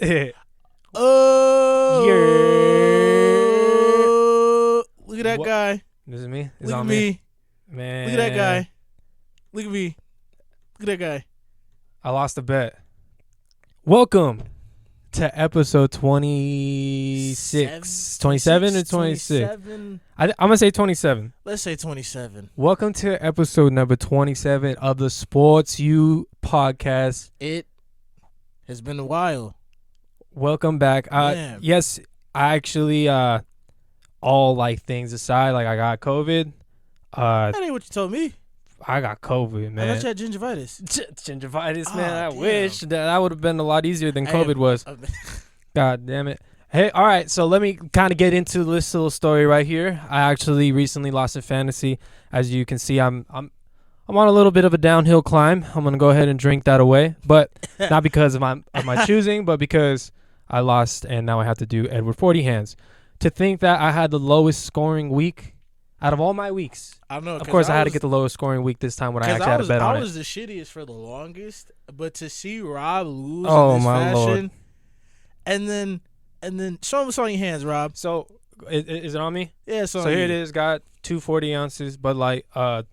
Look at that guy. This is me? Look at me. Man. Look at that guy. Look at me. Look at that guy. I lost a bet. Welcome to episode 26. 27 or 26? 27. I'm going to say 27. Let's say 27. Welcome to episode number 27 of the Sports U podcast. It has been a while. Welcome back. Yes, I actually, all like things aside, like I got COVID. That ain't what you told me. I got COVID, man. I thought you had gingivitis. Gingivitis, man. I damn. wish that would have been a lot easier than COVID was. God damn it. Hey, all right. So let me kind of get into this little story right here. I actually recently lost in fantasy. As you can see, I'm on a little bit of a downhill climb. I'm gonna go ahead and drink that away, but not because of my choosing, but because I lost and now I have to do Edward 40 hands. To think that I had the lowest scoring week out of all my weeks. I know. Of course, I had to get the lowest scoring week this time when I actually had a bet on it. I was the shittiest for the longest, but to see Rob lose Oh, in this my fashion, Lord. and then show us on your hands, Rob. So, is it on me? Yeah, So here it is. Got 240 ounces, but like, I'm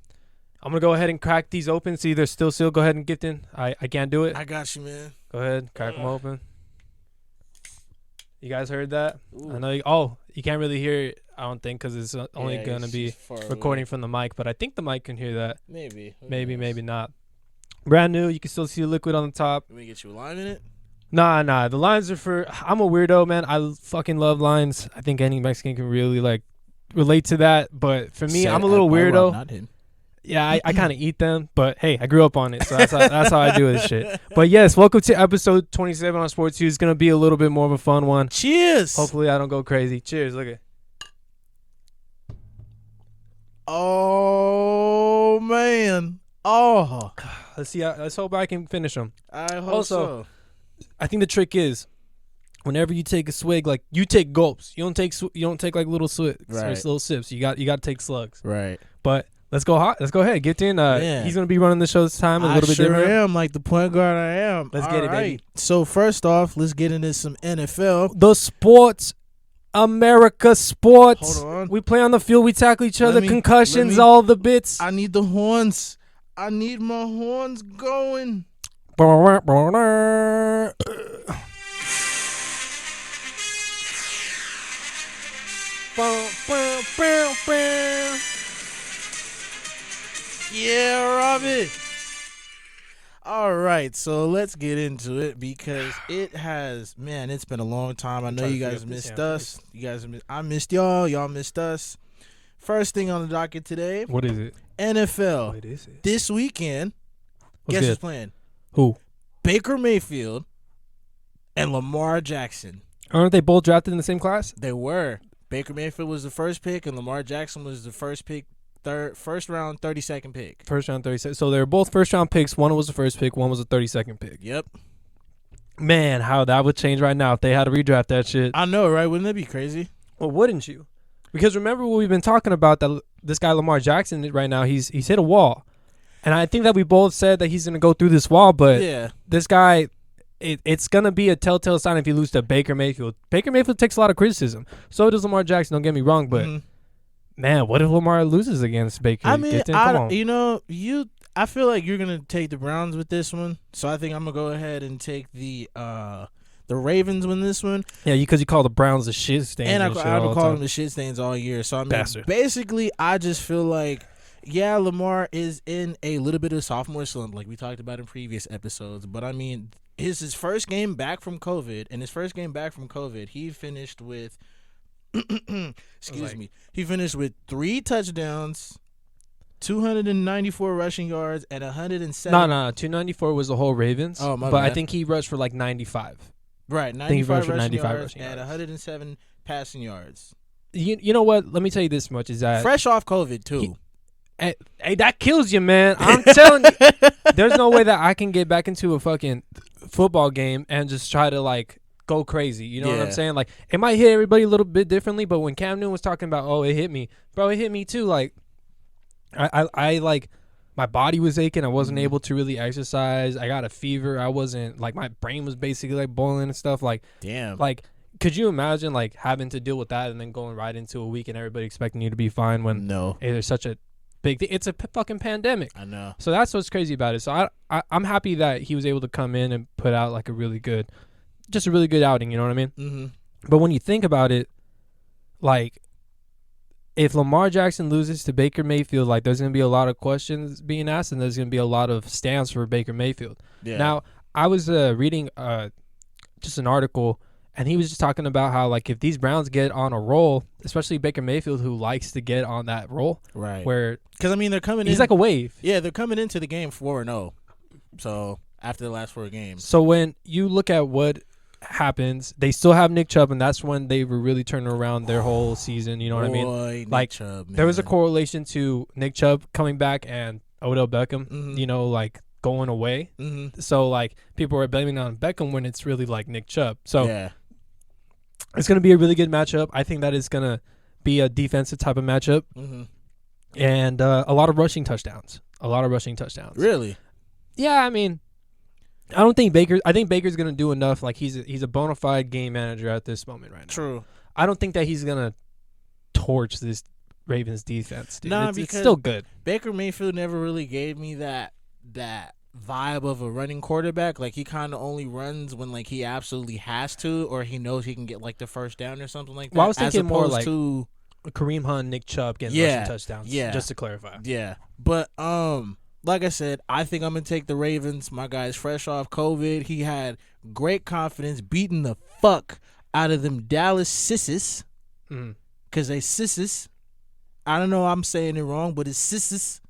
gonna go ahead and crack these open. See, they're still sealed. Go ahead and gift in. I can't do it. I got you, man. Go ahead, crack them open. You guys heard that? Ooh. I know. You can't really hear it. I don't think because it's only gonna be recording from the mic. But I think the mic can hear that. Maybe, maybe not. Brand new. You can still see the liquid on the top. Let me get you a line in it. Nah. The lines are for. I'm a weirdo, man. I fucking love lines. I think any Mexican can really like relate to that. But for me, I'm a little weirdo. Not him. Yeah, I kind of eat them, but hey, I grew up on it, so that's how I do this shit. But yes, welcome to episode 27 on Sports U. It's gonna be a little bit more of a fun one. Cheers. Hopefully, I don't go crazy. Cheers. Look at. Oh man. Oh. Let's see. Let's hope I can finish them. I hope Also, so. I think the trick is, whenever you take a swig, like you take gulps. You don't take like little swigs or Right. little sips. You got to take slugs. Right. But let's go hot. Let's go ahead. Get in. Yeah. He's gonna be running the show this time a little bit sure different. am like the point guard I am. Let's get it, baby. So first off, let's get into some NFL. The sports, America sports. Hold on. We play on the field. We tackle each other. me- Concussions, let me- all the bits. I need the horns. I need my horns going. Yeah, Robbie. All right, so let's get into it because it's been a long time. I know you guys missed us. I missed y'all. Y'all missed us. First thing on the docket today, What is it? NFL. What is it? This weekend, What's guess good? who's playing? Who? Baker Mayfield and Lamar Jackson. Aren't they both drafted in the same class? They were. Baker Mayfield was the first pick, and Lamar Jackson was the first pick, first round, 32nd pick. First round, 32. So they were both first round picks. One was the first pick. One was the 32nd pick. Yep. Man, how that would change right now if they had to redraft that shit. I know, right? Wouldn't that be crazy? Well, wouldn't you? Because remember what we've been talking about, that this guy Lamar Jackson right now, he's hit a wall. And I think that we both said that he's going to go through this wall, but Yeah. this guy, it's going to be a telltale sign if he loses to Baker Mayfield. Baker Mayfield takes a lot of criticism. So does Lamar Jackson, don't get me wrong, but man, what if Lamar loses against Baker? I mean, Come on. I feel like you're going to take the Browns with this one. So I think I'm going to go ahead and take the Ravens win this one. Yeah, because you call the Browns the shit stains. And and shit I've all been the calling time. them the shit stains all year. So I mean, Bastard. basically, I just feel like, yeah, Lamar is in a little bit of sophomore slump, like we talked about in previous episodes. But I mean, his first game back from COVID, he finished with, he finished with 3 touchdowns, 294 rushing yards, and 107. No, 294 was the whole Ravens. Oh, my but I bad. think he rushed for like 95. Right, I think he 95 rushed for rushing 95 yards rushing and yards. 107 passing yards. You know what? Let me tell you this much: is that Fresh off COVID too. Hey, that kills you, man. I'm telling you, there's no way that I can get back into a fucking football game and just try to like go crazy. You know what I'm Yeah. saying? Like, it might hit everybody a little bit differently, but when Cam Newton was talking about, oh, it hit me, bro, it hit me too. Like, I like my body was aching. I wasn't able to really exercise. I got a fever. I wasn't like, my brain was basically like boiling and stuff. Like, damn. Like, could you imagine like having to deal with that and then going right into a week and everybody expecting you to be fine when there's such a big thing? It's a fucking pandemic. I know. So that's what's crazy about it. So I'm happy that he was able to come in and put out like a really good outing. You know what I mean? Mm-hmm. But when you think about it, like, if Lamar Jackson loses to Baker Mayfield, like, there's going to be a lot of questions being asked, and there's going to be a lot of stands for Baker Mayfield. Yeah. Now, I was reading just an article, and he was just talking about how, like, if these Browns get on a roll, especially Baker Mayfield, who likes to get on that roll, right? Where, because I mean, they're coming. He's like a wave. Yeah, they're coming into the game 4-0. So after the last 4 games. So when you look at what happens, they still have Nick Chubb, and that's when they were really turning around their whole season. You know what I mean? Like, Chubb, there was a correlation to Nick Chubb coming back and Odell Beckham. Mm-hmm. You know, like, going away. Mm-hmm. So like, people were blaming on Beckham when it's really like Nick Chubb. So yeah. It's going to be a really good matchup. I think that is going to be a defensive type of matchup. Mm-hmm. And a lot of rushing touchdowns. Really? Yeah, I mean, I think Baker's going to do enough. Like, he's a bona fide game manager at this moment right now. True. I don't think that he's going to torch this Ravens defense, dude. Nah, it's because still good. Baker Mayfield never really gave me that vibe of a running quarterback. Like, he kind of only runs when, like, he absolutely has to, or he knows he can get, like, the first down or something like that. Well, I was thinking more like to Kareem Hunt, Nick Chubb getting rushing touchdowns. Yeah. Just to clarify. Yeah. But, like I said, I think I'm going to take the Ravens. My guy's fresh off COVID. He had great confidence beating the fuck out of them Dallas Sisses. Because they Sisses. I don't know, I'm saying it wrong, but it's Sisses.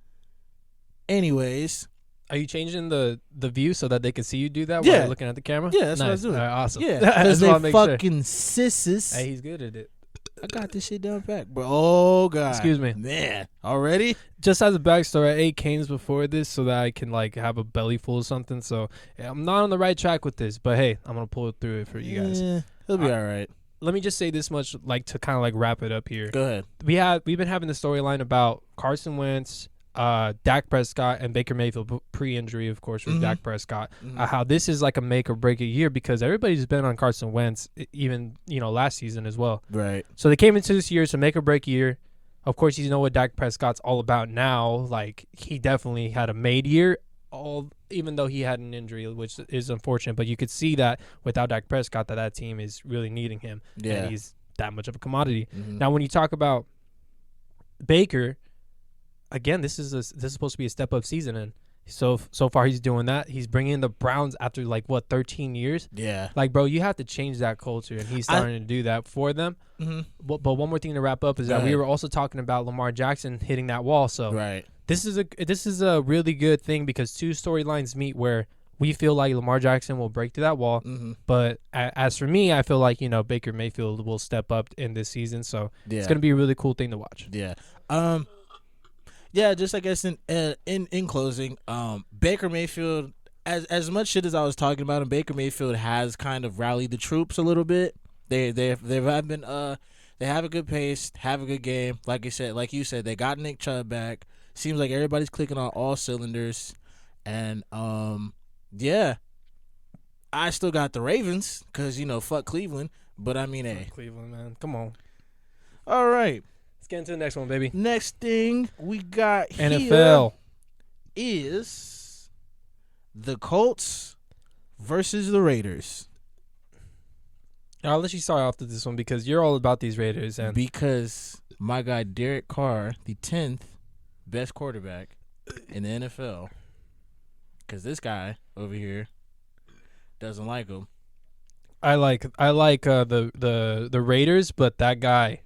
Anyways. Are you changing the view so that they can see you do that while you're looking at the camera? Yeah, that's nice. what I was doing. All right, awesome. Yeah, because they fucking Sisses. Hey, he's good at it. I got this shit down back, bro. Oh, God. Excuse me. Man, already? Just as a backstory, I ate canes before this so that I can, like, have a belly full of something. So, yeah, I'm not on the right track with this. But, hey, I'm going to pull it through it for you guys. Yeah, he'll be all right. Let me just say this much, like, to kind of, like, wrap it up here. Go ahead. We've been having the storyline about Carson Wentz, Dak Prescott, and Baker Mayfield, pre-injury, of course, for Dak Prescott. How this is like a make or break a year because everybody's been on Carson Wentz, even, you know, last season as well. Right. So they came into this year to make or break year. Of course, you know what Dak Prescott's all about now. Like, he definitely had a made year, even though he had an injury, which is unfortunate. But you could see that without Dak Prescott, that team is really needing him. Yeah. And he's that much of a commodity. Now, when you talk about Baker, again, this is supposed to be a step up season, and so far he's doing that. He's bringing the Browns after 13 years. Yeah, like, bro, you have to change that culture, and he's starting to do that for them. But one more thing to wrap up is that we were also talking about Lamar Jackson hitting that wall. So right, this is a really good thing because two storylines meet where we feel like Lamar Jackson will break through that wall. But as for me, I feel like, you know, Baker Mayfield will step up in this season. So it's gonna be a really cool thing to watch. Yeah. Yeah, just I guess in closing, Baker Mayfield, as much shit as I was talking about him, Baker Mayfield has kind of rallied the troops a little bit. They have a good pace, have a good game. Like you said, they got Nick Chubb back. Seems like everybody's clicking on all cylinders, and yeah, I still got the Ravens because, you know, fuck Cleveland. But I mean, hey, Cleveland, man, come on. All right. Let's get into the next one, baby. Next thing we got NFL here is the Colts versus the Raiders. I'll let you start off with this one because you're all about these Raiders. And because my guy Derek Carr, the 10th best quarterback in the NFL, because this guy over here doesn't like him. I like the Raiders, but that guy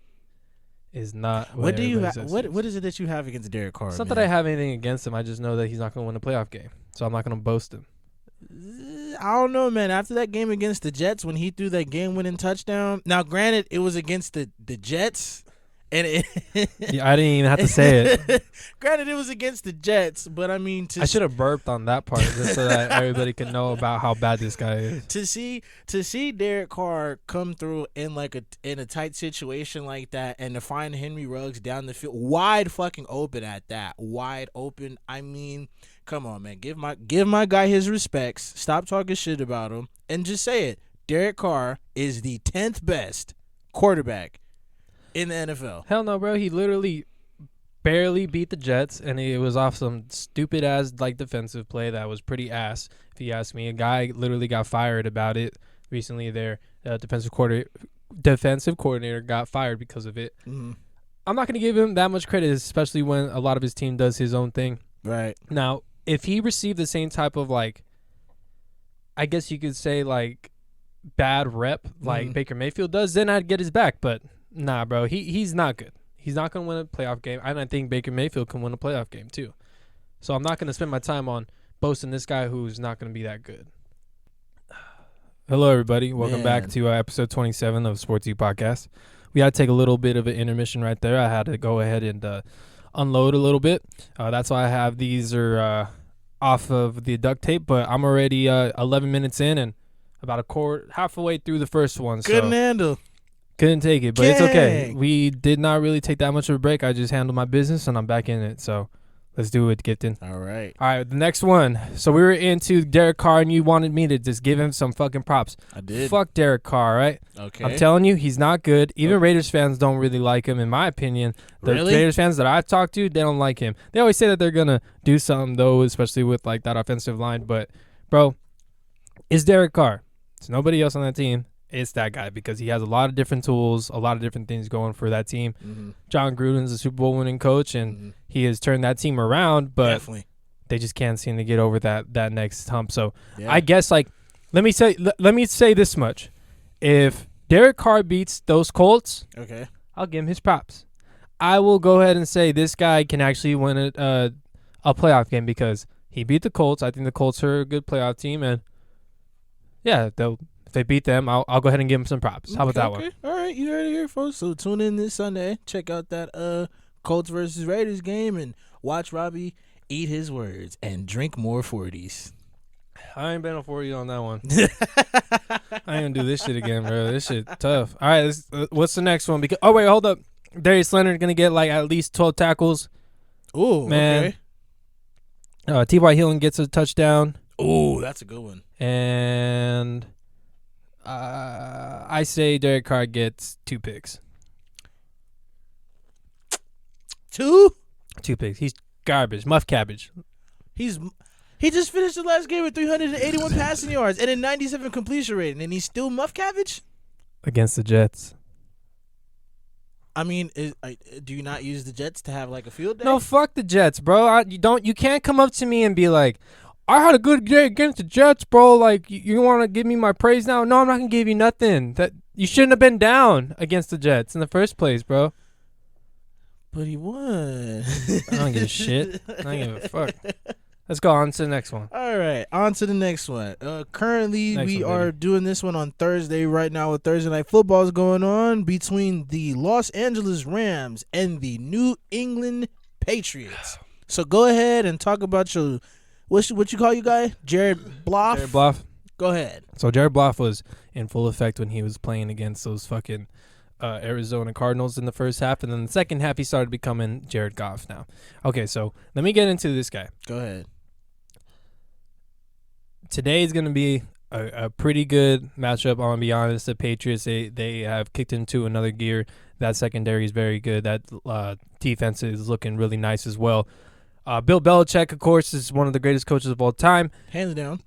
is not. What do you what is it that you have against Derek Carr? It's not that I have anything against him. I just know that he's not going to win a playoff game, so I'm not going to boast him. I don't know, man. After that game against the Jets, when he threw that game-winning touchdown. Now, granted, it was against the Jets, And yeah, I didn't even have to say it. Granted, it was against the Jets, but I mean, I should have burped on that part just so that everybody can know about how bad this guy is. To see Derek Carr come through in a tight situation like that, and to find Henry Ruggs down the field wide fucking open at that, wide open. I mean, come on, man, give my guy his respects. Stop talking shit about him and just say it. Derek Carr is the 10th best quarterback in the NFL. Hell no, bro. He literally barely beat the Jets, and it was off some stupid ass defensive play that was pretty ass. If you ask me, a guy literally got fired about it recently. Their defensive coordinator got fired because of it. Mm-hmm. I'm not gonna give him that much credit, especially when a lot of his team does his own thing. Right now, if he received the same type of I guess you could say bad rep like Baker Mayfield does, then I'd get his back. But nah, bro, he's not good. He's not going to win a playoff game. And I think Baker Mayfield can win a playoff game too. So I'm not going to spend my time on boasting this guy who's not going to be that good. Hello, everybody. Welcome back to episode 27 of Sports E Podcast. We had to take a little bit of an intermission right there. I had to go ahead and unload a little bit. That's why I have these off of the duct tape. But I'm already 11 minutes in and about halfway through the first one. Couldn't handle. Couldn't take it, but it's okay. We did not really take that much of a break. I just handled my business, and I'm back in it. So let's do it, Gifton. All right, the next one. So we were into Derek Carr, and you wanted me to just give him some fucking props. I did. Fuck Derek Carr, right? Okay. I'm telling you, he's not good. Even Raiders fans don't really like him, in my opinion. The Raiders fans that I've talked to, they don't like him. They always say that they're going to do something, though, especially with that offensive line. But, bro, it's Derek Carr. It's nobody else on that team. It's that guy because he has a lot of different tools, a lot of different things going for that team. Mm-hmm. John Gruden's a Super Bowl winning coach, and he has turned that team around, but definitely they just can't seem to get over that next hump. So I guess let me say this much: if Derek Carr beats those Colts, okay, I'll give him his props. I will go ahead and say this guy can actually win a playoff game because he beat the Colts. I think the Colts are a good playoff team, and if they beat them, I'll go ahead and give them some props. How about that one? All right, you heard it here, folks. So tune in this Sunday. Check out that Colts versus Raiders game and watch Robbie eat his words and drink more 40s. I ain't been a 40 on that one. I ain't gonna do this shit again, bro. This shit tough. All right, what's the next one? Wait, hold up. Darius Leonard gonna get at least 12 tackles. Ooh, man. Okay. T.Y. Hilton gets a touchdown. Ooh, that's a good one. And I say Derek Carr gets 2 picks. 2? 2 picks. He's garbage. Muff cabbage. He just finished the last game with 381 passing yards and a 97 completion rating, and he's still muff cabbage? Against the Jets. I mean, do you not use the Jets to have a field day? No, fuck the Jets, bro. You can't come up to me and be like, I had a good day against the Jets, bro. You want to give me my praise now? No, I'm not gonna give you nothing. That you shouldn't have been down against the Jets in the first place, bro. But he won. I don't give a shit. I don't give a fuck. Let's go on to the next one. All right, on to the next one. Currently, we are doing this one on Thursday right now with Thursday Night Football is going on between the Los Angeles Rams and the New England Patriots. So go ahead and talk about your, what you call you guy? Jared Bloff? Jared Bloff. Go ahead. So Jared Bloff was in full effect when he was playing against those fucking Arizona Cardinals in the first half, and then the second half he started becoming Jared Goff now. Okay, so let me get into this guy. Go ahead. Today is going to be a pretty good matchup. I'm going to be honest. The Patriots, they have kicked into another gear. That secondary is very good. That defense is looking really nice as well. Bill Belichick, of course, is one of the greatest coaches of all time. Hands down.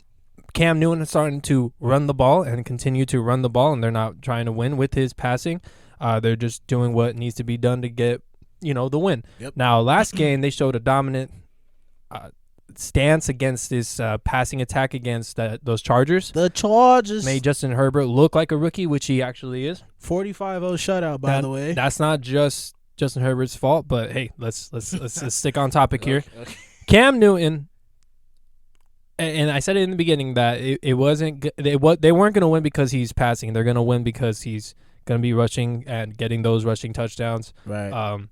Cam Newton is starting to run the ball and continue to run the ball, and they're not trying to win with his passing. They're just doing what needs to be done to get, the win. Yep. Now, last game, they showed a dominant stance against this passing attack against those Chargers. The Chargers made Justin Herbert look like a rookie, which he actually is. 45-0 shutout, by the way. That's not just Justin Herbert's fault, but hey, let's stick on topic here. Okay. Cam Newton, and I said it in the beginning that it wasn't they weren't going to win because he's passing. They're going to win because he's going to be rushing and getting those rushing touchdowns. Right.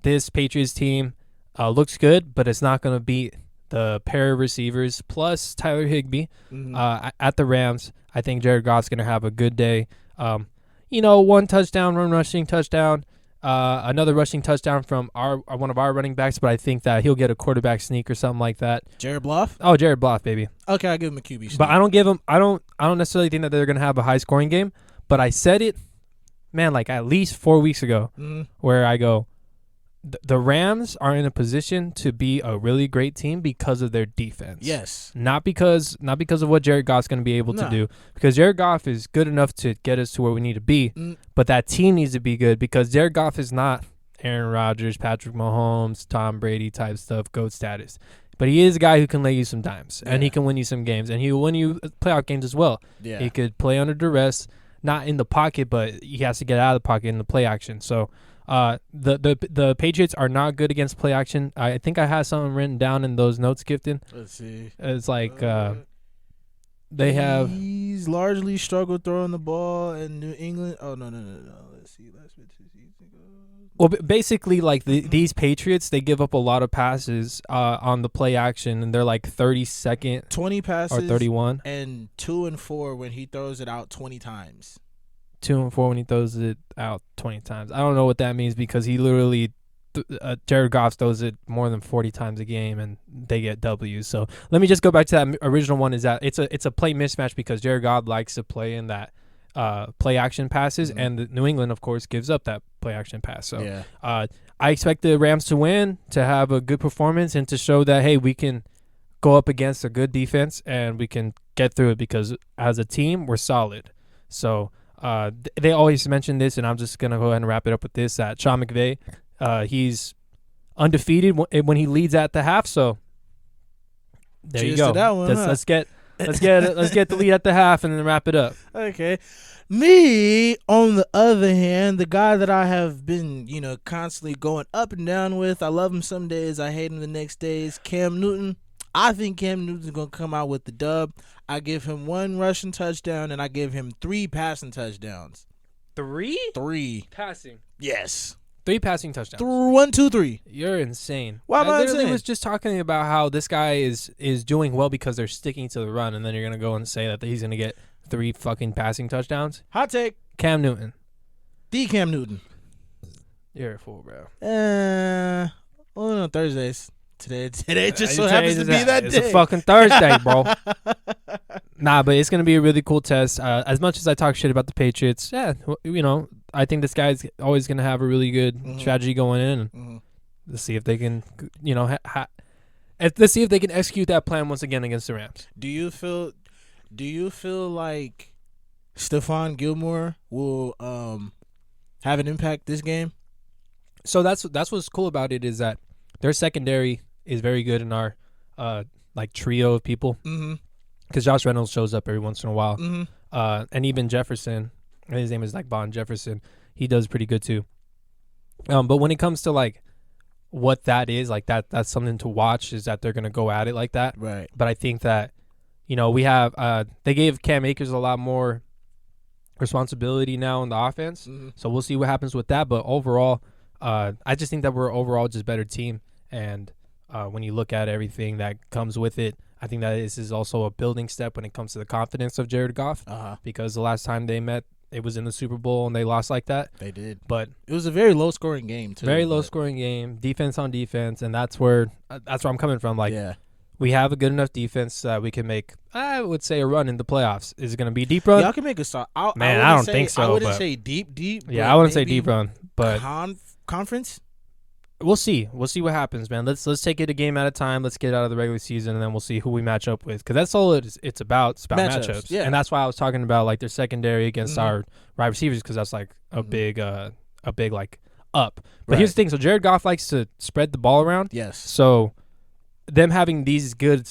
This Patriots team looks good, but it's not going to beat the pair of receivers plus Tyler Higbee. At the Rams, I think Jared Goff's going to have a good day. One touchdown, one rushing touchdown, another rushing touchdown from one of our running backs, but I think that he'll get a quarterback sneak or something like that. Jared Bloff? Oh, Jared Bloff, baby. Okay, I give him a QB sneak. But I don't necessarily think that they're going to have a high scoring game, but I said it, man, like at least 4 weeks ago, where I go, the Rams are in a position to be a really great team because of their defense. Yes. Not because of what Jared Goff's going to be able to do. Because Jared Goff is good enough to get us to where we need to be. But that team needs to be good because Jared Goff is not Aaron Rodgers, Patrick Mahomes, Tom Brady type stuff, GOAT status. But he is a guy who can lay you some dimes. And he can win you some games. And he will win you playoff games as well. Yeah. He could play under duress, not in the pocket, but he has to get out of the pocket in the play action. So the Patriots are not good against play action. I think I have something written down in those notes, Gifton. Let's see. It's like they have. He's largely struggled throwing the ball in New England. Oh no. Let's see. Well, basically, like these Patriots, they give up a lot of passes on the play action, and they're like 32nd, 20 passes or 31, and 2 and 4 when he throws it out 20 times. 2 and 4 when he throws it out 20 times. I don't know what that means because he literally, Jared Goff throws it more than 40 times a game and they get W's. So let me just go back to that original one. Is that it's a play mismatch because Jared Goff likes to play in that play action passes, and New England, of course, gives up that play action pass. So I expect the Rams to win, to have a good performance, and to show that, hey, we can go up against a good defense and we can get through it because as a team, we're solid. So they always mention this, and I'm just going to go ahead and wrap it up with this, that Sean McVay, he's undefeated when he leads at the half. So there Cheers you go. To that one, let's get the lead at the half and then wrap it up. Okay. Me, on the other hand, the guy that I have been, constantly going up and down with, I love him some days, I hate him the next days, Cam Newton. I think Cam Newton's going to come out with the dub. I give him 1 rushing touchdown, and I give him 3 passing touchdowns. 3? 3. Passing. Yes. 3 passing touchdowns. 1, 2, 3. You're insane. Why am I literally insane? was just talking about how this guy is doing well because they're sticking to the run, and then you're going to go and say that he's going to get 3 fucking passing touchdowns. Hot take. Cam Newton. The Cam Newton. You're a fool, bro. Only on Thursdays. Today just so happens to be that day. It's a fucking Thursday, bro. Nah, but it's going to be a really cool test. As much as I talk shit about the Patriots, I think this guy's always going to have a really good strategy going in. Let's see if they can, let's see if they can execute that plan once again against the Rams. Do you feel like Stephon Gilmore will have an impact this game? So that's what's cool about it is that their secondary is very good in our trio of people. Because Josh Reynolds shows up every once in a while. And even Jefferson, his name is Bond Jefferson, he does pretty good too. But when it comes to what that is, that's something to watch, is that they're going to go at it like that. Right. But I think that, we have they gave Cam Akers a lot more responsibility now in the offense. So we'll see what happens with that. But overall, I just think that we're overall just a better team. And when you look at everything that comes with it, I think that this is also a building step when it comes to the confidence of Jared Goff. Because the last time they met, it was in the Super Bowl, and they lost like that. They did. But it was a very low-scoring game, too. Very low-scoring game, defense on defense, and that's where I'm coming from. We have a good enough defense that we can make, I would say, a run in the playoffs. Is it going to be deep run? Y'all can make a start. I don't think so. I wouldn't say deep. Yeah, I wouldn't say deep run. But conference? We'll see. We'll see what happens, man. Let's take it a game at a time. Let's get out of the regular season, and then we'll see who we match up with. Because that's all it's about. It's about matchups. Yeah. And that's why I was talking about their secondary against our wide receivers, because that's a big up. But here's the thing. So Jared Goff likes to spread the ball around. Yes. So them having these good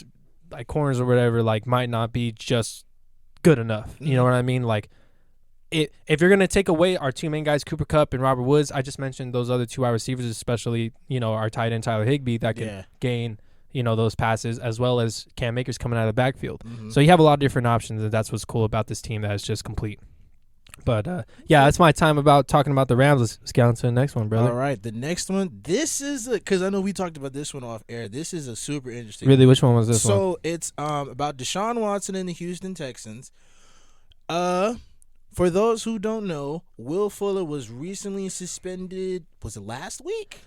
corners or whatever might not be just good enough. You know what I mean? If you're going to take away our 2 main guys, Cooper Kupp and Robert Woods, I just mentioned those other 2 wide receivers, especially, our tight end Tyler Higbee, that can gain, those passes, as well as Cam Akers coming out of the backfield. So you have a lot of different options, and that's what's cool about this team that is just complete. But yeah, that's my time about talking about the Rams. Let's get on to the next one, brother. All right, the next one. This is because I know we talked about this one off air. This is a super interesting. Really, which one was this one? So it's about Deshaun Watson and the Houston Texans. For those who don't know, Will Fuller was recently suspended. Was it last week?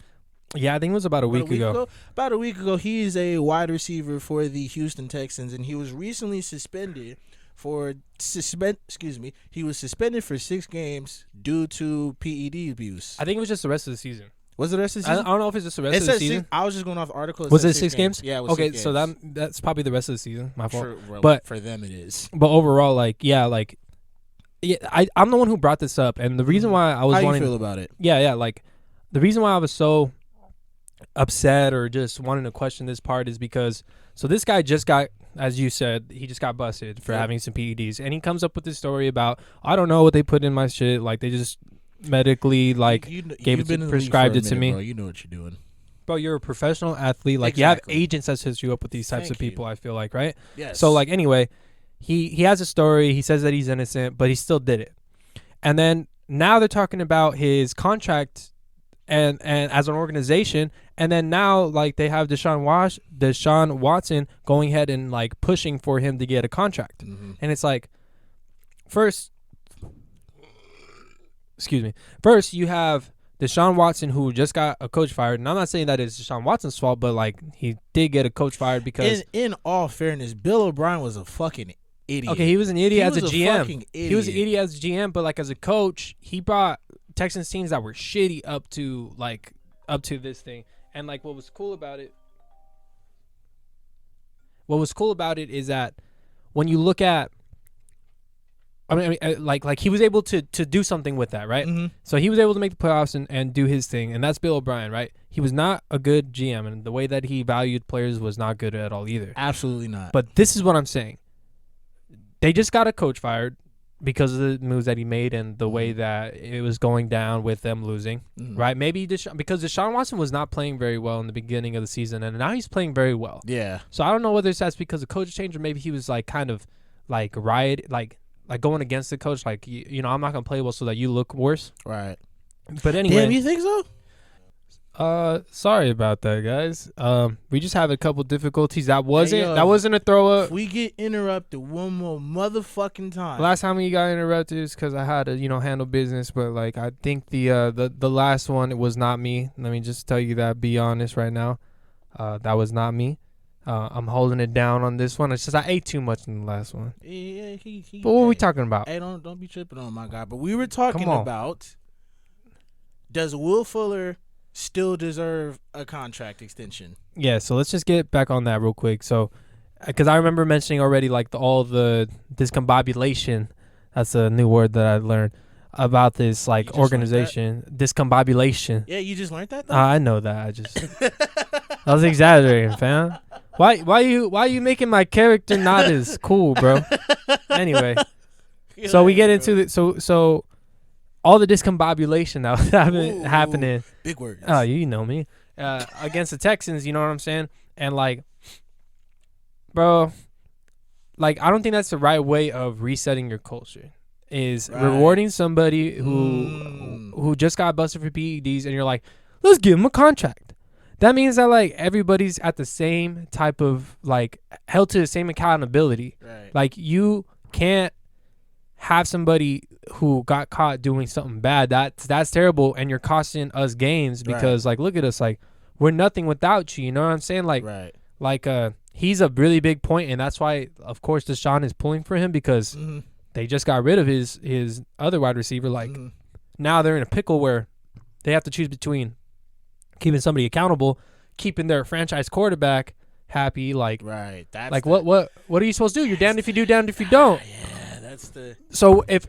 Yeah, I think it was about a week ago. About a week ago, he is a wide receiver for the Houston Texans, and he was recently suspended He was suspended for 6 games due to PED abuse. I think it was just the rest of the season. Was it the rest of the season? I don't know if it's just the rest of the season. I was just going off the article. Was it 6 games? Yeah, it was okay, 6 so games. that's probably the rest of the season. My fault. But for them, it is. But overall, I'm the one who brought this up, and the reason why I was How wanting you feel about it? Yeah, the reason why I was so upset or just wanting to question this part is because this guy just got, as you said, he just got busted for having some PEDs, and he comes up with this story about, I don't know what they put in my shit, like they just medically prescribed it to me. Bro, you know what you're doing. Bro, you're a professional athlete, like exactly. You have agents that set you up with these types of people. I feel like, right? Yes. So anyway, he has a story. He says that he's innocent, but he still did it. And then now they're talking about his contract and as an organization, and then now they have Deshaun Watson going ahead and pushing for him to get a contract. Mm-hmm. And it's first you have Deshaun Watson, who just got a coach fired, and I'm not saying that it's Deshaun Watson's fault, but he did get a coach fired because in all fairness, Bill O'Brien was a fucking idiot. Okay, he was an idiot as a GM. He was an idiot as a GM, but as a coach, he brought Texans teams that were shitty up to this thing. And what was cool about it is that when you look at, he was able to do something with that, right? Mm-hmm. So he was able to make the playoffs and do his thing, and that's Bill O'Brien, right? He was not a good GM, and the way that he valued players was not good at all either. Absolutely not. But this is what I'm saying. They just got a coach fired because of the moves that he made and the way that it was going down with them losing, right? Maybe because Deshaun Watson was not playing very well in the beginning of the season, and now he's playing very well. Yeah. So I don't know whether that's because the coach change or maybe he was going against the coach, I'm not gonna play well so that you look worse. Right. But anyway, damn, you think so? Sorry about that, guys. We just have a couple difficulties. That wasn't a throw up. If we get interrupted one more motherfucking time. Last time we got interrupted is because I had to, handle business. But I think the last one, it was not me. Let me just tell you that. Be honest right now. That was not me. I'm holding it down on this one. It's just I ate too much in the last one. Yeah, but what are we talking about? Hey, don't be tripping on my guy. But we were talking about, does Will Fuller still deserve a contract extension? Yeah, so let's just get back on that real quick. So, because I remember mentioning already all the discombobulation. That's a new word that I learned about this organization. Discombobulation. Yeah, you just learned that though? I know that. I was exaggerating, fam. Why you making my character not as cool, bro? Anyway, so we get into so all the discombobulation that was happening. Big words. Oh, you know me. Against the Texans, you know what I'm saying? And bro, I don't think that's the right way of resetting your culture. Is rewarding somebody who just got busted for PEDs, and you're like, let's give him a contract. That means that everybody's at the same type of held to the same accountability. Right. You can't have somebody who got caught doing something bad. That's terrible, and you're costing us games because look at us, we're nothing without you. You know what I'm saying? He's a really big point, and that's why of course Deshaun is pulling for him because they just got rid of his other wide receiver. Now they're in a pickle where they have to choose between keeping somebody accountable, keeping their franchise quarterback happy. Right. That's what are you supposed to do? You're damned if you do, damned if you don't. Yeah, that's the. So if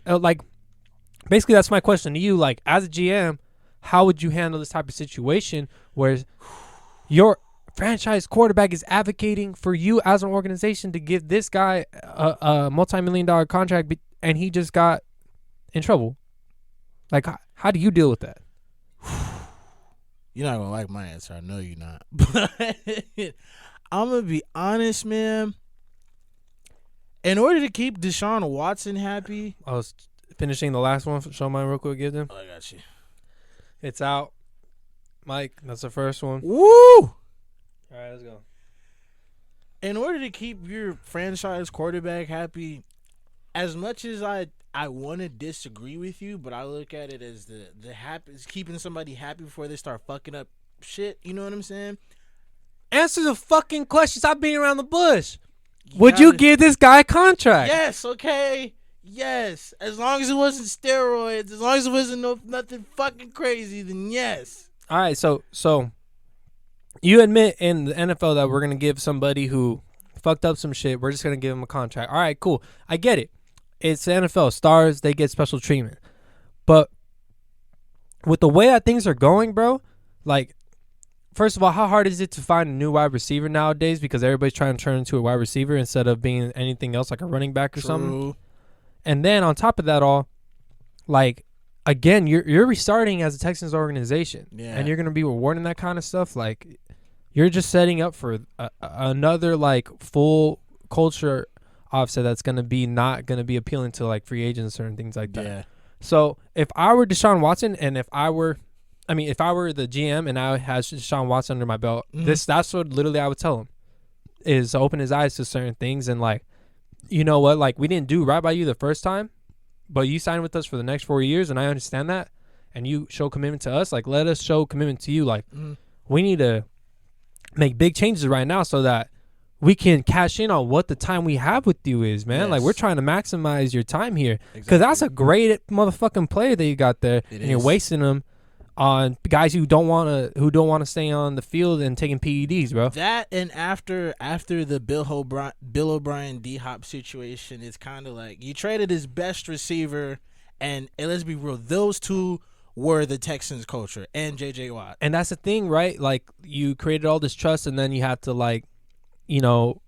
basically that's my question to you. As a GM, how would you handle this type of situation where your franchise quarterback is advocating for you as an organization to give this guy a multi-million-dollar contract, and he just got in trouble? How do you deal with that? You're not gonna like my answer. I know you're not. But I'm gonna be honest, man. In order to keep Deshaun Watson happy, finishing the last one. Show mine real quick. Give them. Oh, I got you. It's out. Mike, that's the first one. Woo! All right, let's go. In order to keep your franchise quarterback happy, as much as I want to disagree with you, but I look at it as the happy is keeping somebody happy before they start fucking up shit. You know what I'm saying? Answer the fucking question. Stop being around the bush. Would you give this guy a contract? Yes. Okay. Yes. As long as it wasn't steroids, as long as it wasn't nothing fucking crazy, then yes. All right. So you admit in the NFL that we're gonna give somebody who fucked up some shit, we're just gonna give him a contract. All right. Cool. I get it. It's the NFL. Stars, they get special treatment. But with the way that things are going, bro, like, first of all, how hard is it to find a new wide receiver nowadays? Because everybody's trying to turn into a wide receiver instead of being anything else like a running back or something. And then on top of that all, like, again, you're restarting as a Texans organization. Yeah. And you're going to be rewarding that kind of stuff. Like, you're just setting up for another, like, full culture offset that's going to be not going to be appealing to, like, free agents and things like that. Yeah. So if I were Deshaun Watson and if I were the GM and I had Deshaun Watson under my belt, that's what literally I would tell him, is to open his eyes to certain things and, like, you know what, like, we didn't do right by you the first time, but you signed with us for the next 4 years, and I understand that, and you show commitment to us. Like, let us show commitment to you. Like, we need to make big changes right now so that we can cash in on what the time we have with you is, man. Yes. Like, we're trying to maximize your time here. Because that's a great motherfucking player that you got there, and you're wasting them on guys who don't want to stay on the field and taking PEDs, bro. That and after the Bill O'Brien D-Hop situation, it's kind of like you traded his best receiver, and let's be real, those two were the Texans culture and J.J. Watt. And that's the thing, right? Like, you created all this trust, and then you had to, like, you know,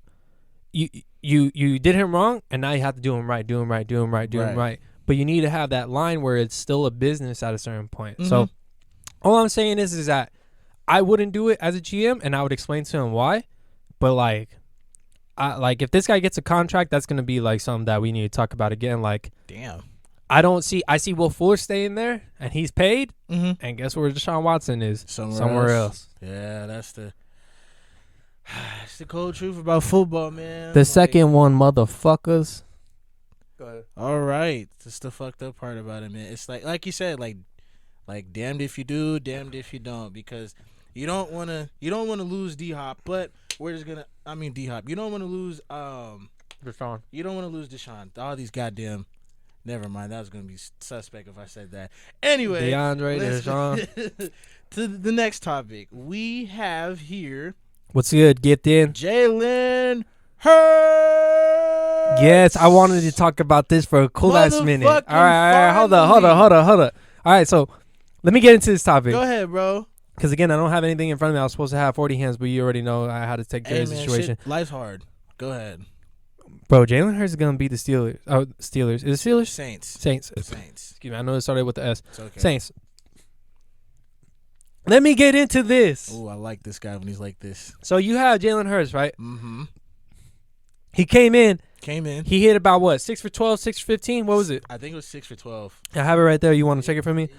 you did him wrong, and now you have to do him right. But you need to have that line where it's still a business at a certain point. So all I'm saying is that I wouldn't do it as a GM, and I would explain to him why. But, like, if this guy gets a contract, that's going to be, like, something that we need to talk about again. Like, damn. I see Will Fuller staying there, and he's paid. And guess where Deshaun Watson is? Somewhere else. Yeah, that's the cold truth about football, man. The second one, motherfuckers. Go ahead. All right. That's the fucked up part about it, man. It's like you said, like damned if you do, damned if you don't, because you don't want to lose D-Hop, but we're just going to D-Hop. You don't want to lose Deshaun. You don't want to lose Deshaun. All these goddamn, never mind. That was going to be suspect if I said that. Anyway, Deshaun. To the next topic. We have here, what's good? Get in. Jalen Hurts. Yes, I wanted to talk about this for a cool ass minute. All right. Hold up. All right, so let me get into this topic. Go ahead, bro. Because, again, I don't have anything in front of me. I was supposed to have 40 hands, but you already know I had to take care of the situation. Shit, life's hard. Go ahead. Bro, Jalen Hurts is going to beat the Steelers. Oh, Steelers. Is it Steelers? Saints. Excuse me. I know it started with the S. It's okay. Saints. Let me get into this. Oh, I like this guy when he's like this. So you have Jalen Hurts, right? Mm-hmm. He came in. He hit about what? 6 for 12, 6 for 15? What was it? I think it was 6 for 12. I have it right there. You want to check it for me?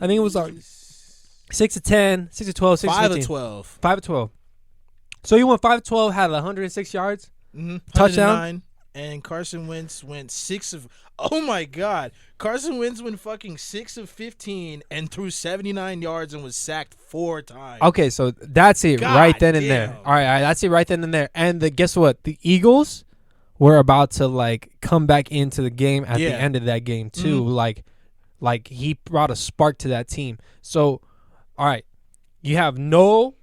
I think it was 6 to 10, 6 to 12, 6 to 15. 5 of 12. 5 of 12. So you went 5 of 12, had 106 yards. Mm-hmm. Touchdown. And Carson Wentz went 6 of. Oh my God! Carson Wentz went fucking 6 of 15 and threw 79 yards and was sacked 4 times. Okay, so that's it right then and there. All right, that's it right then and there. And guess what? The Eagles were about to, like, come back into the game at the end of that game too. Like he brought a spark to that team. So, all right, you have no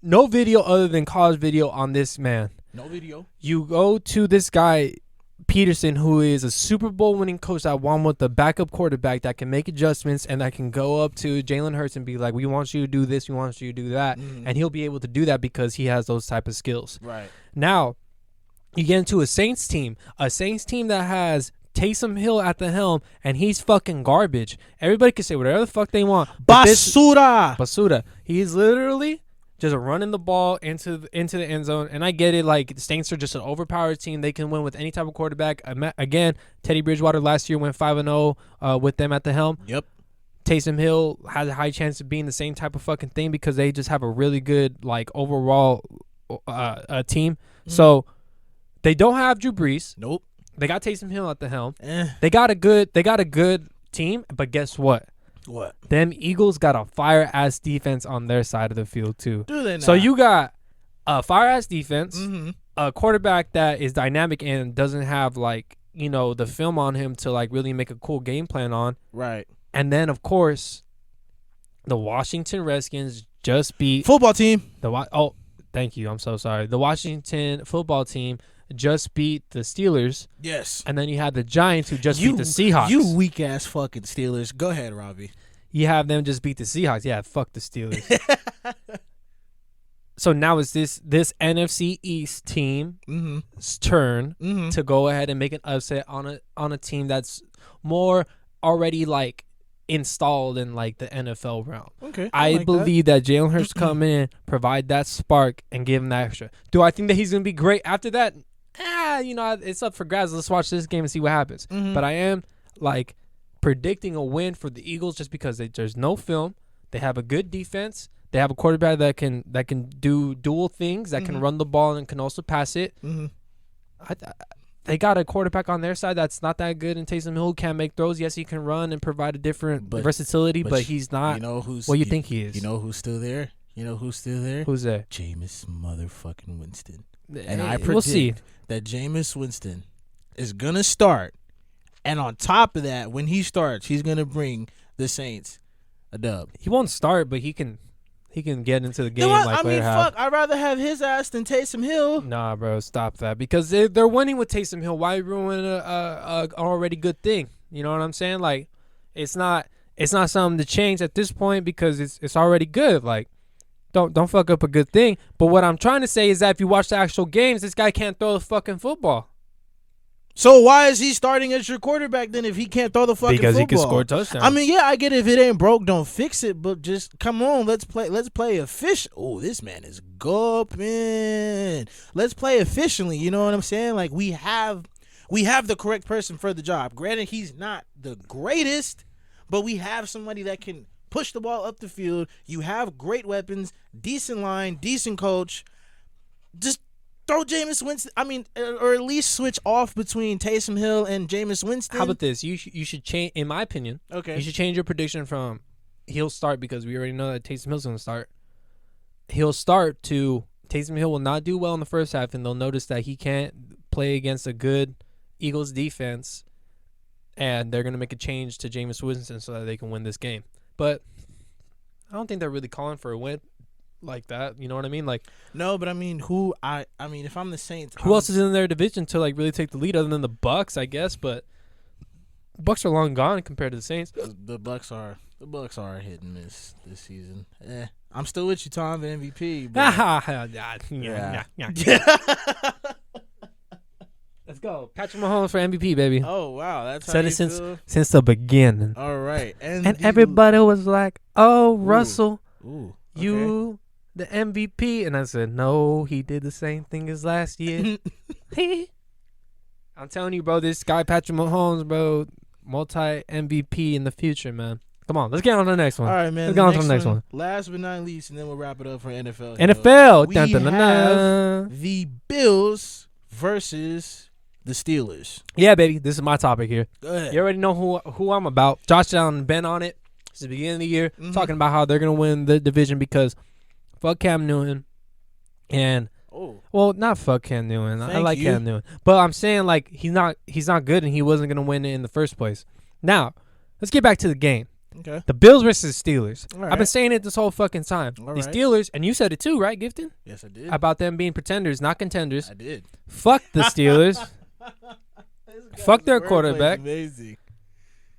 video other than college video on this man. No video. You go to this guy, Peterson, who is a Super Bowl winning coach that won with the backup quarterback that can make adjustments and that can go up to Jalen Hurts and be like, we want you to do this, we want you to do that. And he'll be able to do that because he has those type of skills. Right. Now, you get into a Saints team that has Taysom Hill at the helm, and he's fucking garbage. Everybody can say whatever the fuck they want. Basura. He's literally just running the ball into the end zone. And I get it, like the Saints are just an overpowered team. They can win with any type of quarterback. Again, Teddy Bridgewater last year went 5-0 with them at the helm. Yep. Taysom Hill has a high chance of being the same type of fucking thing because they just have a really good like overall team. So they don't have Drew Brees. Nope. They got Taysom Hill at the helm. They got a good team, but guess what? What? Them Eagles got a fire-ass defense on their side of the field, too. Do they not? So you got a fire-ass defense, a quarterback that is dynamic and doesn't have, like, you know, the film on him to, like, really make a cool game plan on. Right. And then, of course, the Washington Redskins just beat... Football team. Oh, thank you. I'm so sorry. The Washington football team just beat the Steelers. Yes. And then you had the Giants who just beat the Seahawks. You weak-ass fucking Steelers. Go ahead, Robbie. You have them just beat the Seahawks. Yeah, fuck the Steelers. So now it's this NFC East team's turn to go ahead and make an upset on a team that's more already like installed in like the NFL realm. Okay, I believe that Jalen Hurts come in, provide that spark, and give him that extra. Do I think that he's gonna be great after that? You know, it's up for grabs. Let's watch this game and see what happens. But I am like predicting a win for the Eagles just because there's no film. They have a good defense. They have a quarterback that can do dual things, that can run the ball and can also pass it. They got a quarterback on their side that's not that good, and Taysom Hill can't make throws. Yes, he can run and provide a different versatility, but he's not. You know what you think he is. You know who's still there? Who's there? Jameis motherfucking Winston. And I predict that Jameis Winston is going to start. And on top of that, when he starts, he's going to bring the Saints a dub. He won't start, but he can get into the game fuck. I'd rather have his ass than Taysom Hill. Nah, bro, stop that. Because they're winning with Taysom Hill. Why ruin a already good thing? You know what I'm saying? Like, it's not something to change at this point because it's already good. Like, don't fuck up a good thing. But what I'm trying to say is that if you watch the actual games, this guy can't throw the fucking football. So why is he starting as your quarterback then if he can't throw the fucking because football? Because he can score touchdowns. I mean, yeah, I get it. If it ain't broke, don't fix it. But just come on, let's play efficient. Oh, this man is gulping. Let's play efficiently. You know what I'm saying? Like we have the correct person for the job. Granted, he's not the greatest, but we have somebody that can push the ball up the field. You have great weapons, decent line, decent coach. Just throw Jameis Winston. I mean, or at least switch off between Taysom Hill and Jameis Winston. How about this? You should change. In my opinion, okay, you should change your prediction from he'll start because we already know that Taysom Hill's going to start. He'll start to Taysom Hill will not do well in the first half, and they'll notice that he can't play against a good Eagles defense, and they're going to make a change to Jameis Winston so that they can win this game. But I don't think they're really calling for a win like that. You know what I mean? Like, no, but I mean, I mean, if I'm the Saints, who else is in their division to like really take the lead other than the Bucks, I guess? But Bucks are long gone compared to the Saints. The Bucks are hit and miss this season. I'm still with you, Tom, the MVP. Let's go, Patrick Mahomes for MVP, baby. Oh wow, that's said it since the beginning. All right, and everybody was like, "Oh, Russell, you the MVP," and I said, "No, he did the same thing as last year." I'm telling you, bro, this guy Patrick Mahomes, bro, multi MVP in the future, man. Come on, let's get on to the next one. All right, man. Let's get on to the next one. Last but not least, and then we'll wrap it up for NFL. NFL. We have the Bills versus the Steelers. Yeah, baby. This is my topic here. Go ahead. You already know who I'm about. Josh Allen been on it since the beginning of the year, talking about how they're going to win the division because fuck Cam Newton. And, well, not fuck Cam Newton. I like Cam Newton. But I'm saying, like, he's not good and he wasn't going to win it in the first place. Now, let's get back to the game. Okay. The Bills versus Steelers. Right. I've been saying it this whole fucking time. All the Steelers, and you said it too, right, Gifton? Yes, I did. About them being pretenders, not contenders. I did. Fuck the Steelers. Fuck their quarterback. Amazing.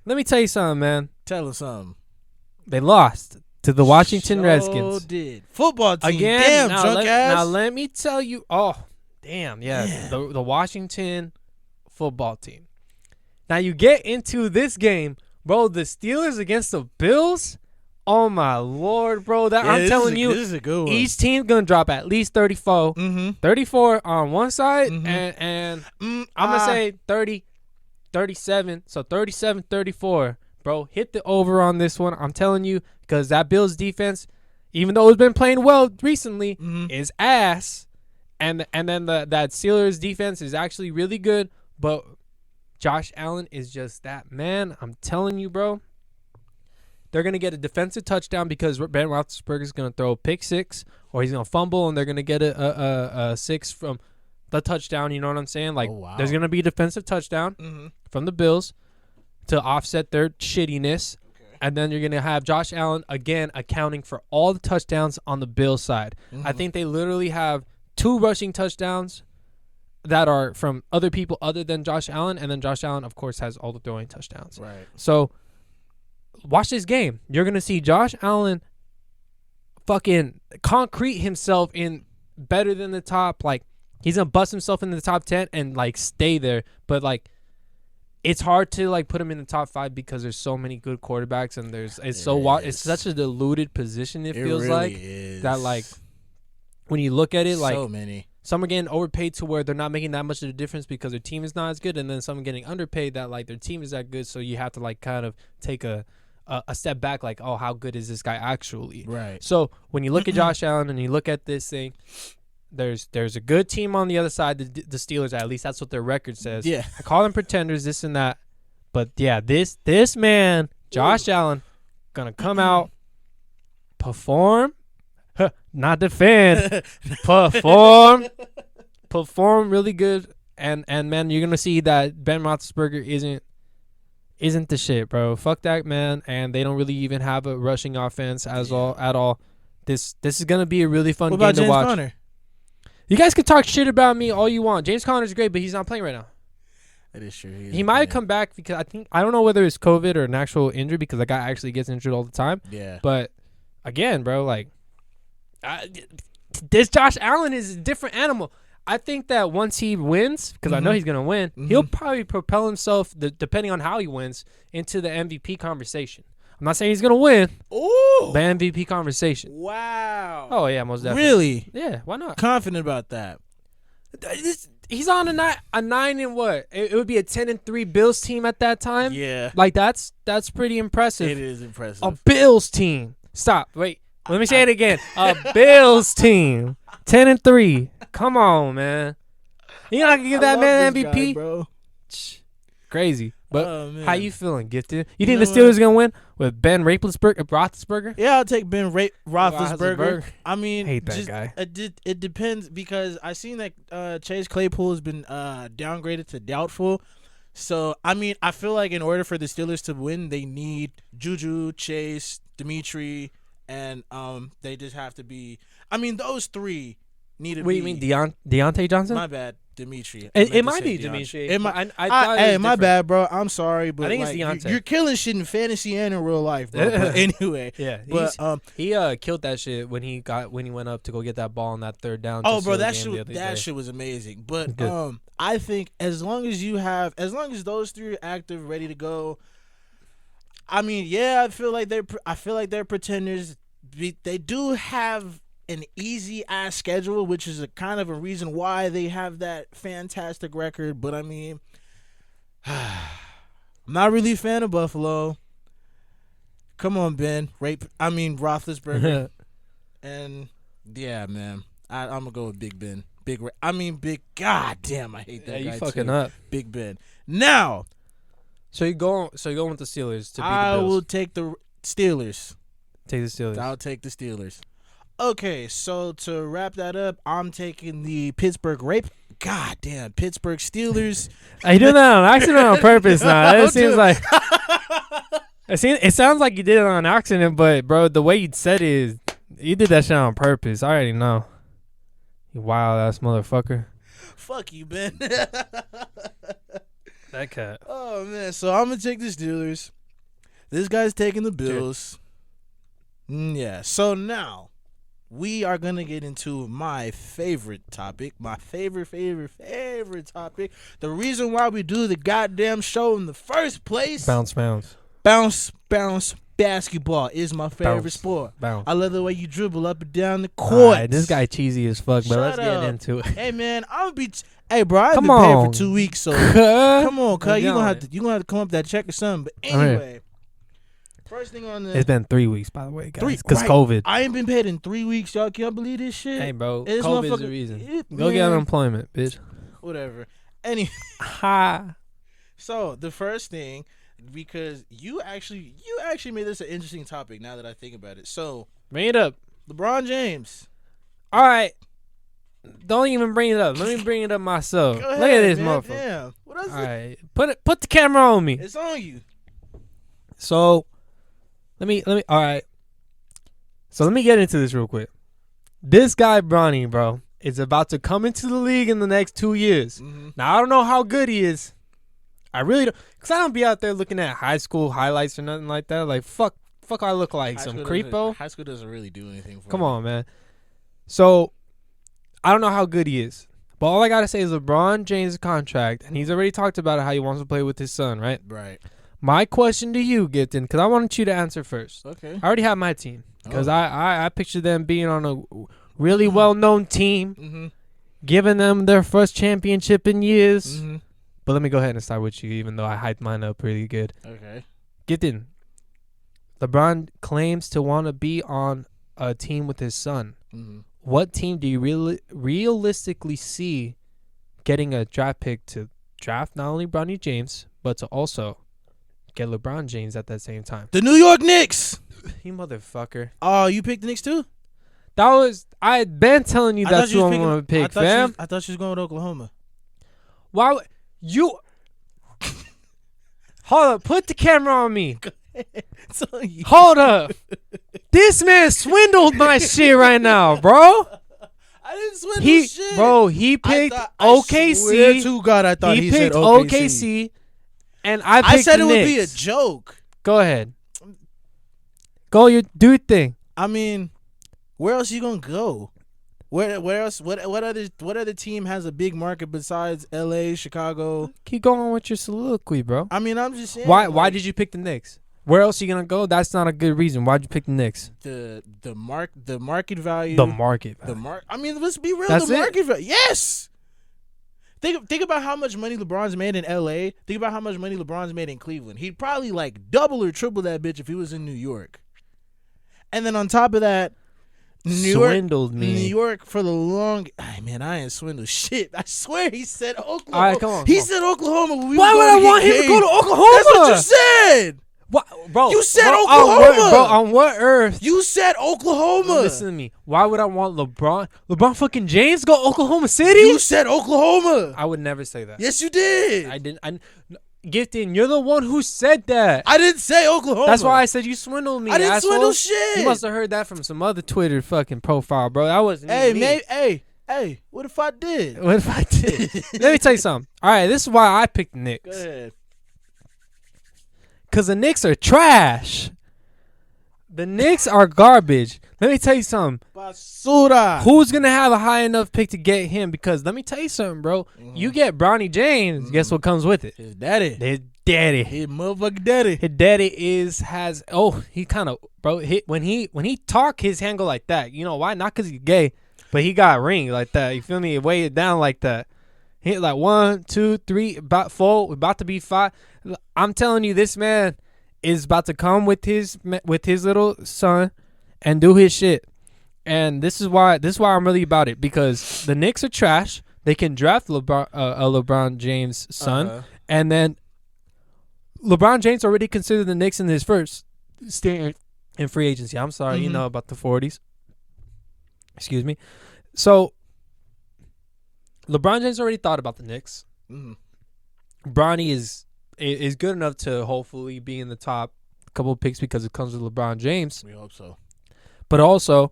Let me tell you something, man. Tell us something. They lost to the Washington Redskins. Did. Football team. Again, damn, drunk ass. Now let me tell you. Oh, damn, yeah. The Washington football team. Now you get into this game. Bro, the Steelers against the Bills, Oh my Lord, bro! I'm telling you, this is a good one. Each team's gonna drop at least 34, 34 on one side, and I'm gonna say 30, 37. So 37, 34, bro. Hit the over on this one. I'm telling you, because that Bills defense, even though it's been playing well recently, is ass, and then that Steelers defense is actually really good, but Josh Allen is just that man. I'm telling you, bro. They're going to get a defensive touchdown because Ben Roethlisberger is going to throw a pick six, or he's going to fumble, and they're going to get a six from the touchdown. You know what I'm saying? Like, there's going to be a defensive touchdown from the Bills to offset their shittiness. Okay. And then you're going to have Josh Allen, again, accounting for all the touchdowns on the Bills side. I think they literally have 2 rushing touchdowns that are from other people other than Josh Allen, and then Josh Allen, of course, has all the throwing touchdowns. Right. So watch this game. You're going to see Josh Allen fucking concrete himself in better than the top. Like, he's going to bust himself into the top 10 and, like, stay there. But, like, it's hard to, like, put him in the top 5 because there's so many good quarterbacks, and it's such a diluted position, it feels really like. Is. That, like, when you look at it, like, so many. Some are getting overpaid to where they're not making that much of a difference because their team is not as good, and then some are getting underpaid that, like, their team is that good, so you have to, like, kind of take a step back, like, oh, how good is this guy actually? Right. So when you look at Josh Allen and you look at this thing, there's a good team on the other side, the Steelers, at least that's what their record says. Yeah. I call them pretenders, this and that. But, yeah, this man, Josh Allen, going to come out, perform, not defend, perform really good. And man, you're going to see that Ben Roethlisberger isn't the shit, bro. Fuck that, man. And they don't really even have a rushing offense at all. This is gonna be a really fun game to watch. What about James Conner? You guys can talk shit about me all you want. James Conner's great, but he's not playing right now. That is true. He might have come back because I don't know whether it's COVID or an actual injury because the guy actually gets injured all the time. Yeah. But again, bro, like this Josh Allen is a different animal. I think that once he wins, because I know he's going to win, he'll probably propel himself, depending on how he wins, into the MVP conversation. I'm not saying he's going to win. Ooh. The MVP conversation. Wow. Oh, yeah, most definitely. Really? Yeah, why not? Confident about that. He's on a 9 and what? It would be a 10-3 Bills team at that time? Yeah. Like, that's pretty impressive. It is impressive. A Bills team. Stop. Wait. Let me say it again. A Bills team. 10-3. Come on, man. You not gonna give that man MVP, guy, bro? Crazy. But how you feeling, Gifted? You think the Steelers gonna win with Ben Roethlisberger? Yeah, I'll take Ben Roethlisberger. I mean, hate that guy. It depends because I seen that Chase Claypool has been downgraded to doubtful. So I mean, I feel like in order for the Steelers to win, they need Juju, Chase, Dimitri, and they just have to be. I mean, those 3 need to be. What do you mean, Deontay Johnson? My bad, Dimitri. It might be Dimitri. I thought hey, my bad, bro. I'm sorry, but I think like, it's Deontay. You're killing shit in fantasy and in real life, bro. But anyway, yeah. But he killed that shit when he went up to go get that ball on that 3rd down. Oh, bro, that shit was amazing. But I think as long as those 3 are active, ready to go. I mean, yeah, I feel like they're pretenders. They do have an easy ass schedule, which is a kind of a reason why they have that fantastic record. But I mean, I'm not really a fan of Buffalo. Come on, Ben. Roethlisberger. And yeah, man, I'm gonna go with Big Ben. Big. God damn, I hate that guy. You fucking too. up, Big Ben. Now, so you're going with the Steelers to beat the Bills. I will take the Steelers. Take the Steelers. I'll take the Steelers. Okay, so to wrap that up, I'm taking the Pittsburgh God damn, Pittsburgh Steelers. Are you doing that on accident or on purpose now? It seems like it sounds like you did it on accident, but bro, the way you said it is you did that shit on purpose. I already know. You wild ass motherfucker. Fuck you, Ben. That cat. Oh man, so I'm gonna take the Steelers. This guy's taking the Bills. Yeah. So now we are going to get into my favorite topic, my favorite topic. The reason why we do the goddamn show in the first place. Bounce. basketball is my favorite sport. Bounce. I love the way you dribble up and down the court. Right, this guy cheesy as fuck, but let's get into it. Hey man, I'm be. Hey bro, I've Come been paid on. for 2 weeks, so come on, cuz you gonna have to come up that check or something. But anyway, first thing on the. It's been 3 weeks, by the way, guys. 3 because COVID. I ain't been paid in 3 weeks, y'all. Can y'all believe this shit? Hey, bro, This COVID is the reason. Go get unemployment, bitch. Whatever. Anyway, so the first thing, because you actually made this an interesting topic. Now that I think about it, so bring it up. LeBron James. All right. Don't even bring it up. Let me bring it up myself. Go ahead, Look at this man. motherfucker. Damn. What else? All right. Put the camera on me. It's on you. So, let me all right. So, let me get into this real quick. This guy Bronny, bro, is about to come into the league in the next 2 years. Mm-hmm. Now, I don't know how good he is. I really don't, cuz I don't be out there looking at high school highlights or nothing like that. Like fuck I look like some creepo. High school doesn't really do anything for me. Come on, man. So, I don't know how good he is. But all I got to say is LeBron James' contract, and he's already talked about how he wants to play with his son, right? Right. My question to you, Gifton, because I wanted you to answer first. Okay. I already have my team, because I picture them being on a really well-known team, giving them their first championship in years. Mm-hmm. But let me go ahead and start with you, even though I hyped mine up pretty good. Okay. Gifton, LeBron claims to want to be on a team with his son. Mm-hmm. What team do you realistically see getting a draft pick to draft not only Bronny James, but to also get LeBron James at that same time? The New York Knicks. You motherfucker. Oh, you picked the Knicks too? I had been telling you that's who I'm going to pick, fam. I thought she was going with Oklahoma. Why would you? Hold up. Put the camera on me. Hold up. This man swindled my shit right now, bro. I didn't swindle shit. Bro, he picked OKC. I swear to God, I thought he said picked OKC. And I picked I said the it would Knicks. be a joke. Go ahead. Do your thing. I mean, where else you gonna go? Where else? What other team has a big market besides LA, Chicago? Keep going with your soliloquy, bro. I mean, I'm just saying. Why did you pick the Knicks? Where else are you gonna go? That's not a good reason. Why'd you pick the Knicks? The market value. The market value. I mean, let's be real. That's the market value. Yes. Think about how much money LeBron's made in LA. Think about how much money LeBron's made in Cleveland. He'd probably like double or triple that bitch if he was in New York. And then on top of that, Swindled me. New York for the long. Man, I ain't swindled shit. I swear he said Oklahoma. All right, come on. He said Oklahoma. When we Why was would going I to want get him to games. go to Oklahoma? That's what you said. What, bro? You said Oklahoma. Oklahoma. On what earth? You said Oklahoma. Listen to me. Why would I want LeBron fucking James go to Oklahoma City? You said Oklahoma. I would never say that. Yes, you did. I didn't. Gifton, you're the one who said that. I didn't say Oklahoma. That's why I said you swindled me. I didn't asshole. swindle shit. You must have heard that from some other Twitter fucking profile, bro. That wasn't even me. Hey, what if I did? What if I did? Let me tell you something. All right, this is why I picked the Knicks. Go ahead. Because the Knicks are trash. The Knicks are garbage. Let me tell you something. Basura. Who's going to have a high enough pick to get him? Because let me tell you something, bro. Mm-hmm. You get Bronny James, guess what comes with it? His daddy. His daddy. His motherfucking daddy. His daddy he kind of, bro, when he talk, his hand go like that. You know why? Not because he's gay, but he got a ring like that. You feel me? He weighed it down like that. He hit like 1, 2, 3, about 4, about to be 5. I'm telling you, this man is about to come with his little son and do his shit. And this is why I'm really about it, because the Knicks are trash. They can draft LeBron James' son, and then LeBron James already considered the Knicks in his first stint in free agency. I'm sorry, you know about the 40s. Excuse me. So LeBron James already thought about the Knicks. Bronny is good enough to hopefully be in the top couple of picks because it comes with LeBron James. We hope so. But also,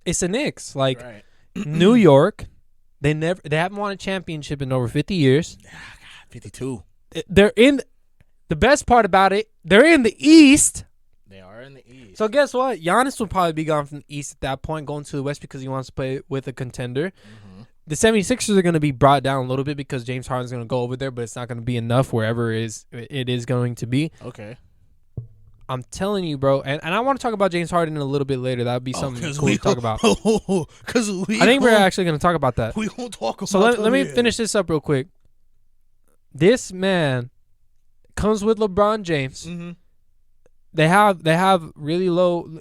it's the Knicks. Like, right. New York, they haven't won a championship in over 50 years. 52. They're in the best part about it, they're in the East. They are in the East. So guess what? Giannis will probably be gone from the East at that point, going to the West because he wants to play with a contender. The 76ers are going to be brought down a little bit because James Harden's going to go over there, but it's not going to be enough wherever it is going to be. Okay. I'm telling you, bro. And I want to talk about James Harden a little bit later. That would be something cool to talk about. Because I think we're actually going to talk about that. We won't talk about. So let me finish this up real quick. This man comes with LeBron James. Mm-hmm. They have really low,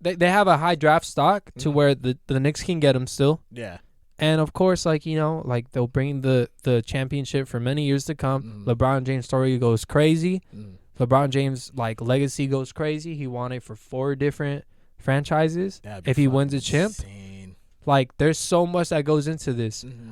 they have a high draft stock to where the Knicks can get him still. Yeah. And of course, they'll bring the championship for many years to come. Mm-hmm. LeBron James' story goes crazy. Mm-hmm. LeBron James legacy goes crazy. He won it for 4 different franchises. If he wins a chip, there's so much that goes into this. Mm-hmm.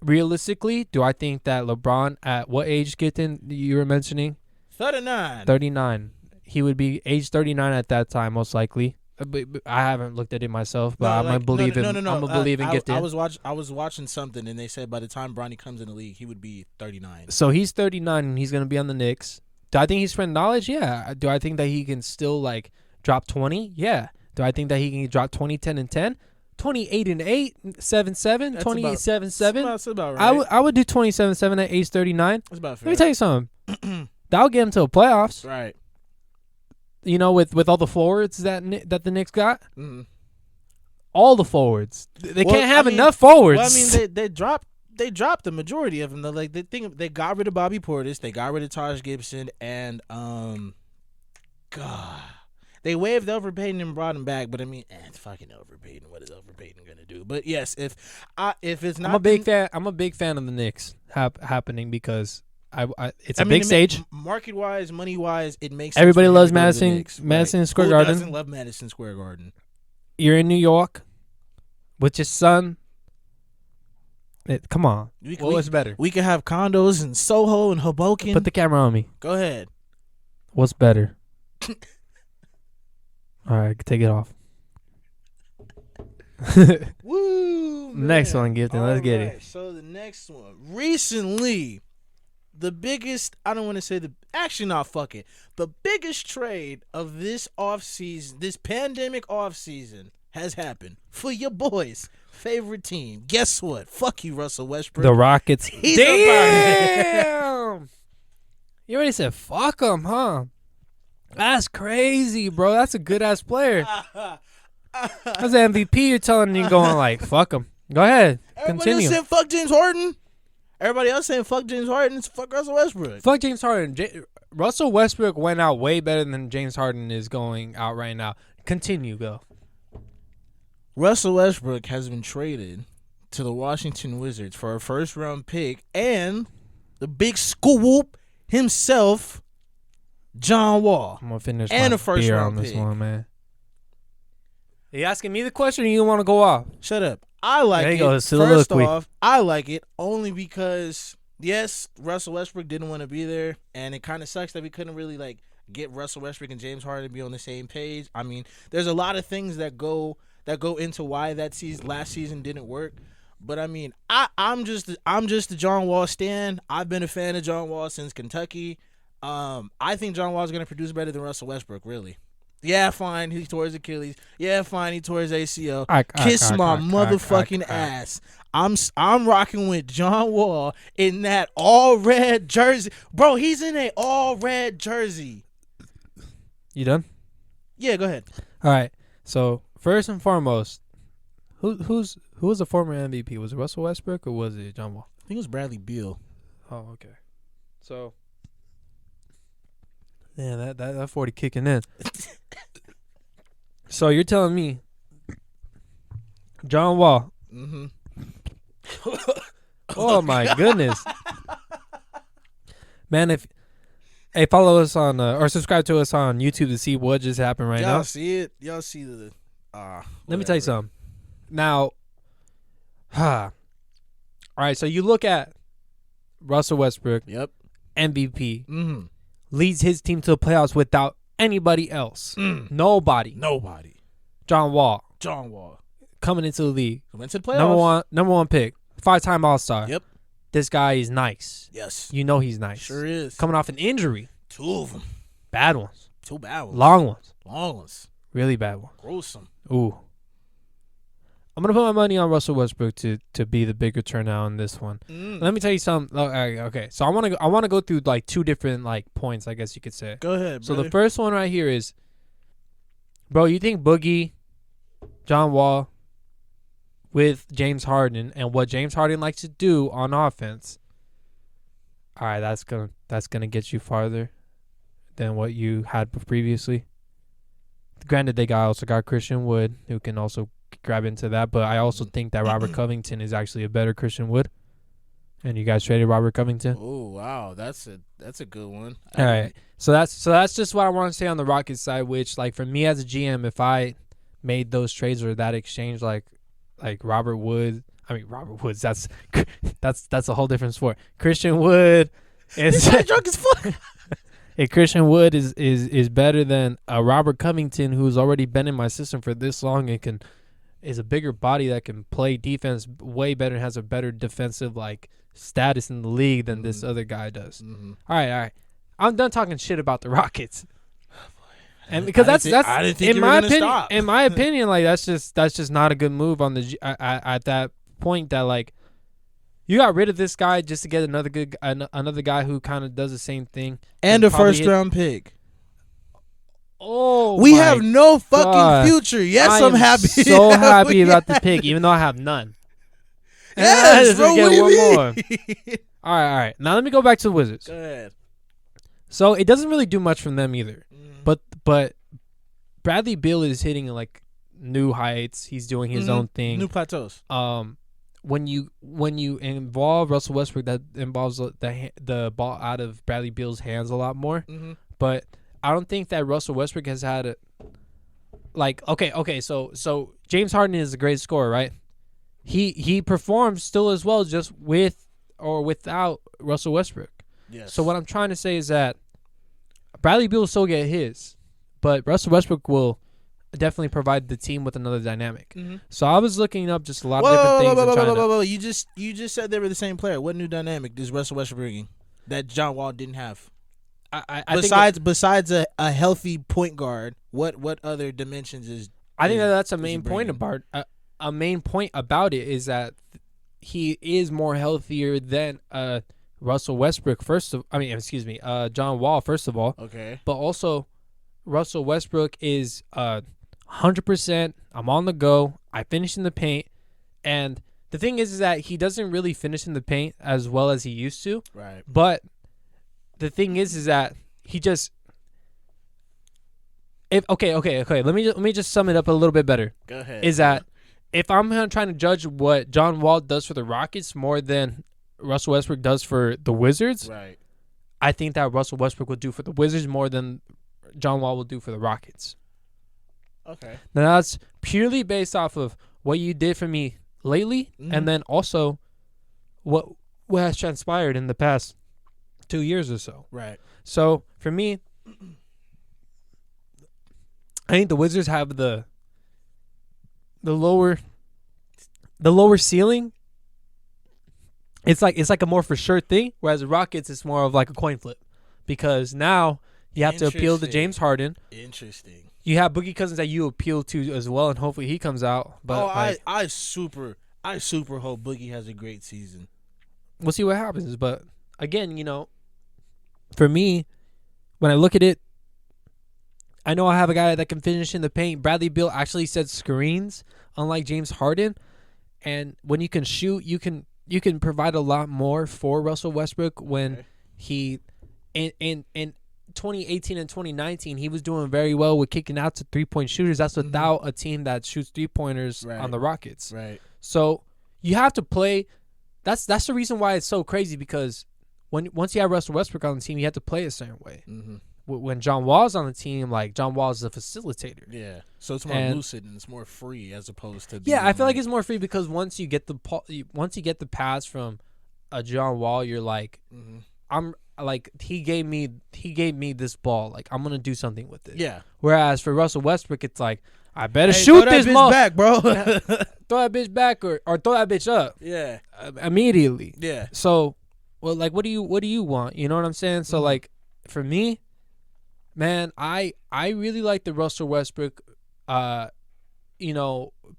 Realistically, do I think that LeBron at what age, Gittin, you were mentioning? 39. He would be age 39 at that time, most likely. But I haven't looked at it myself, but I'm gonna believe in. I'm gonna believe in Gifted. I was watching something, and they said by the time Bronny comes in the league, he would be 39. So he's 39, and he's gonna be on the Knicks. Do I think he's spread knowledge? Yeah. Do I think that he can still drop 20? Yeah. Do I think that he can drop 20, 10, and 10? 28 and 8, 7, 7, 28, 7, 7. That's about right. I would do 27, 7 at age 39. That's about fair. Let me tell you something. That'll get him to the playoffs. Right. With all the forwards that the Knicks got. Mm-hmm. All the forwards. They can't have enough forwards. Well, they dropped the majority of them. They got rid of Bobby Portis, they got rid of Taj Gibson, and they waived overpaying and brought him back. But it's fucking overpaid. What is overpaid gonna do? But yes, if it's not, I'm a big fan of the Knicks happening because it's a big stage. Market wise, money wise, it makes sense. Everybody loves Madison Square Garden. Who doesn't love Madison Square Garden? You're in New York with your son. Come on. What's better? We could have condos in Soho and Hoboken. Put the camera on me. Go ahead. What's better? All right, take it off. Woo! Man. Next one, Gifton. Let's get it. So the next one. Recently, the biggest, the biggest trade of this offseason, this pandemic offseason, has happened for your boys' favorite team. Guess what? Fuck you, Russell Westbrook. The Rockets. He's Damn! You already said fuck him, huh? That's crazy, bro. That's a good-ass player. That's an MVP. You're telling you going fuck him. Go ahead. Continue. Everybody else saying fuck James Harden. Everybody else saying fuck James Harden. Fuck Russell Westbrook. Fuck James Harden. Russell Westbrook went out way better than James Harden is going out right now. Continue, go. Russell Westbrook has been traded to the Washington Wizards for a first-round pick and the big scoop himself, John Wall. I'm gonna finish and my a first beer round on this pick. one, man. Are you asking me the question, or you want to go off? Shut up. I like there it. You go, First off, I like it only because yes, Russell Westbrook didn't want to be there, and it kind of sucks that we couldn't really get Russell Westbrook and James Harden to be on the same page. There's a lot of things that go into why that last season didn't work. But I'm just a John Wall stan. I've been a fan of John Wall since Kentucky. I think John Wall is going to produce better than Russell Westbrook, really. Yeah, fine, he tore his Achilles. Yeah, fine, he tore his ACL. Kiss my motherfucking ass. I'm rocking with John Wall in that all-red jersey. Bro, he's in a all-red jersey. You done? Yeah, go ahead. All right. So, first and foremost, who was the former MVP? Was it Russell Westbrook or was it John Wall? I think it was Bradley Beal. Oh, okay. So, yeah, that 40 kicking in. So you're telling me John Wall? Mm-hmm. Oh my goodness, man! Follow us on or subscribe to us on YouTube to see what just happened right now. Y'all see it? Y'all see the? Let me tell you something. Now, all right. So you look at Russell Westbrook. Yep. MVP. Mm-hmm. Leads his team to the playoffs without anybody else. Nobody. John Wall. Coming into the league. Went to the playoffs. Number one pick. 5-time All-Star. Yep. This guy is nice. Yes. You know he's nice. Sure is. Coming off an injury. 2 of them. Bad ones. 2 bad ones. Long ones. Long ones. Really bad ones. Gruesome. Ooh. I'm gonna put my money on Russell Westbrook to be the bigger turnout in this one. Let me tell you something. Okay, so I want to go through like two different like points, I guess you could say. Go ahead. So the first one right here is, bro, you think Boogie, John Wall, with James Harden and what James Harden likes to do on offense? All right, that's gonna get you farther than what you had previously. Granted, they also got Christian Wood, who can also grab into that, but I also think that Robert Covington is actually a better Christian Wood. And you guys traded Robert Covington? Oh wow, that's a good one. All right, so that's just what I want to say on the Rockets side. Which, like, for me as a GM, if I made those trades or that exchange, like Robert Woods, that's a whole different sport. Christian Wood is drunk as fuck. Christian Wood is better than Robert Covington, who's already been in my system for this long and is a bigger body that can play defense way better and has a better defensive like status in the league than this other guy does. Mm-hmm. All right. I'm done talking shit about the Rockets. And because that's in my opinion, like that's just not a good move on the at that point. That like you got rid of this guy just to get another guy who kind of does the same thing and a first round pick. Oh, we have no fucking future. Yes, I'm happy. So happy about the pick, even though I have none. Yes, bro. What do you mean? More. All right. Now let me go back to the Wizards. Go ahead. So it doesn't really do much from them either. But Bradley Beal is hitting like new heights. He's doing his own thing. New plateaus. When you involve Russell Westbrook, that involves the ball out of Bradley Beal's hands a lot more. Mm-hmm. But I don't think that Russell Westbrook has had a So James Harden is a great scorer, right? He performs still as well, just with or without Russell Westbrook. Yes. So what I'm trying to say is that Bradley Beal will still get his, but Russell Westbrook will definitely provide the team with another dynamic. Mm-hmm. So I was looking up just a lot of different things. Whoa. You just said they were the same player. What new dynamic is Russell Westbrook bringing that John Wall didn't have? Besides a healthy point guard, what other dimensions is? I think that's a main point about a main point about it is that he is more healthier than Russell Westbrook. John Wall first of all. Okay. But also, Russell Westbrook is 100%. I'm on the go. I finish in the paint, and the thing is that he doesn't really finish in the paint as well as he used to. Right. But the thing is that he just. Okay. Let me just sum it up a little bit better. Go ahead. Is that if I'm trying to judge what John Wall does for the Rockets more than Russell Westbrook does for the Wizards, right? I think that Russell Westbrook will do for the Wizards more than John Wall will do for the Rockets. Okay. Now that's purely based off of what you did for me lately, and then also what has transpired in the past 2 years or so. Right. So for me, I think the Wizards have the lower ceiling. It's like a more for sure thing, whereas the Rockets it's more of like a coin flip, because now you have to appeal to James Harden. Interesting. You have Boogie Cousins that you appeal to as well, and hopefully he comes out. But I super hope Boogie has a great season. We'll see what happens. But again, for me, when I look at it, I know I have a guy that can finish in the paint. Bradley Beal actually set screens, unlike James Harden. And when you can shoot, you can provide a lot more for Russell Westbrook when he in 2018 and 2019 he was doing very well with kicking out to 3-point shooters. That's without a team that shoots 3-pointers on the Rockets. Right. So you have to play. That's the reason why it's so crazy, because once you have Russell Westbrook on the team, you have to play a certain way. Mm-hmm. When John Wall's on the team, like John Wall's the facilitator. Yeah, so it's more lucid and it's more free as opposed to. I feel like it's more free because once you get the pass from a John Wall, you're like, I'm like he gave me this ball, like I'm gonna do something with it. Yeah. Whereas for Russell Westbrook, it's like I better shoot this ball back, bro. Throw that bitch back or throw that bitch up. Yeah. Immediately. Yeah. So, well, like, what do you want? You know what I'm saying? So, like, for me. Man, I really like the Russell Westbrook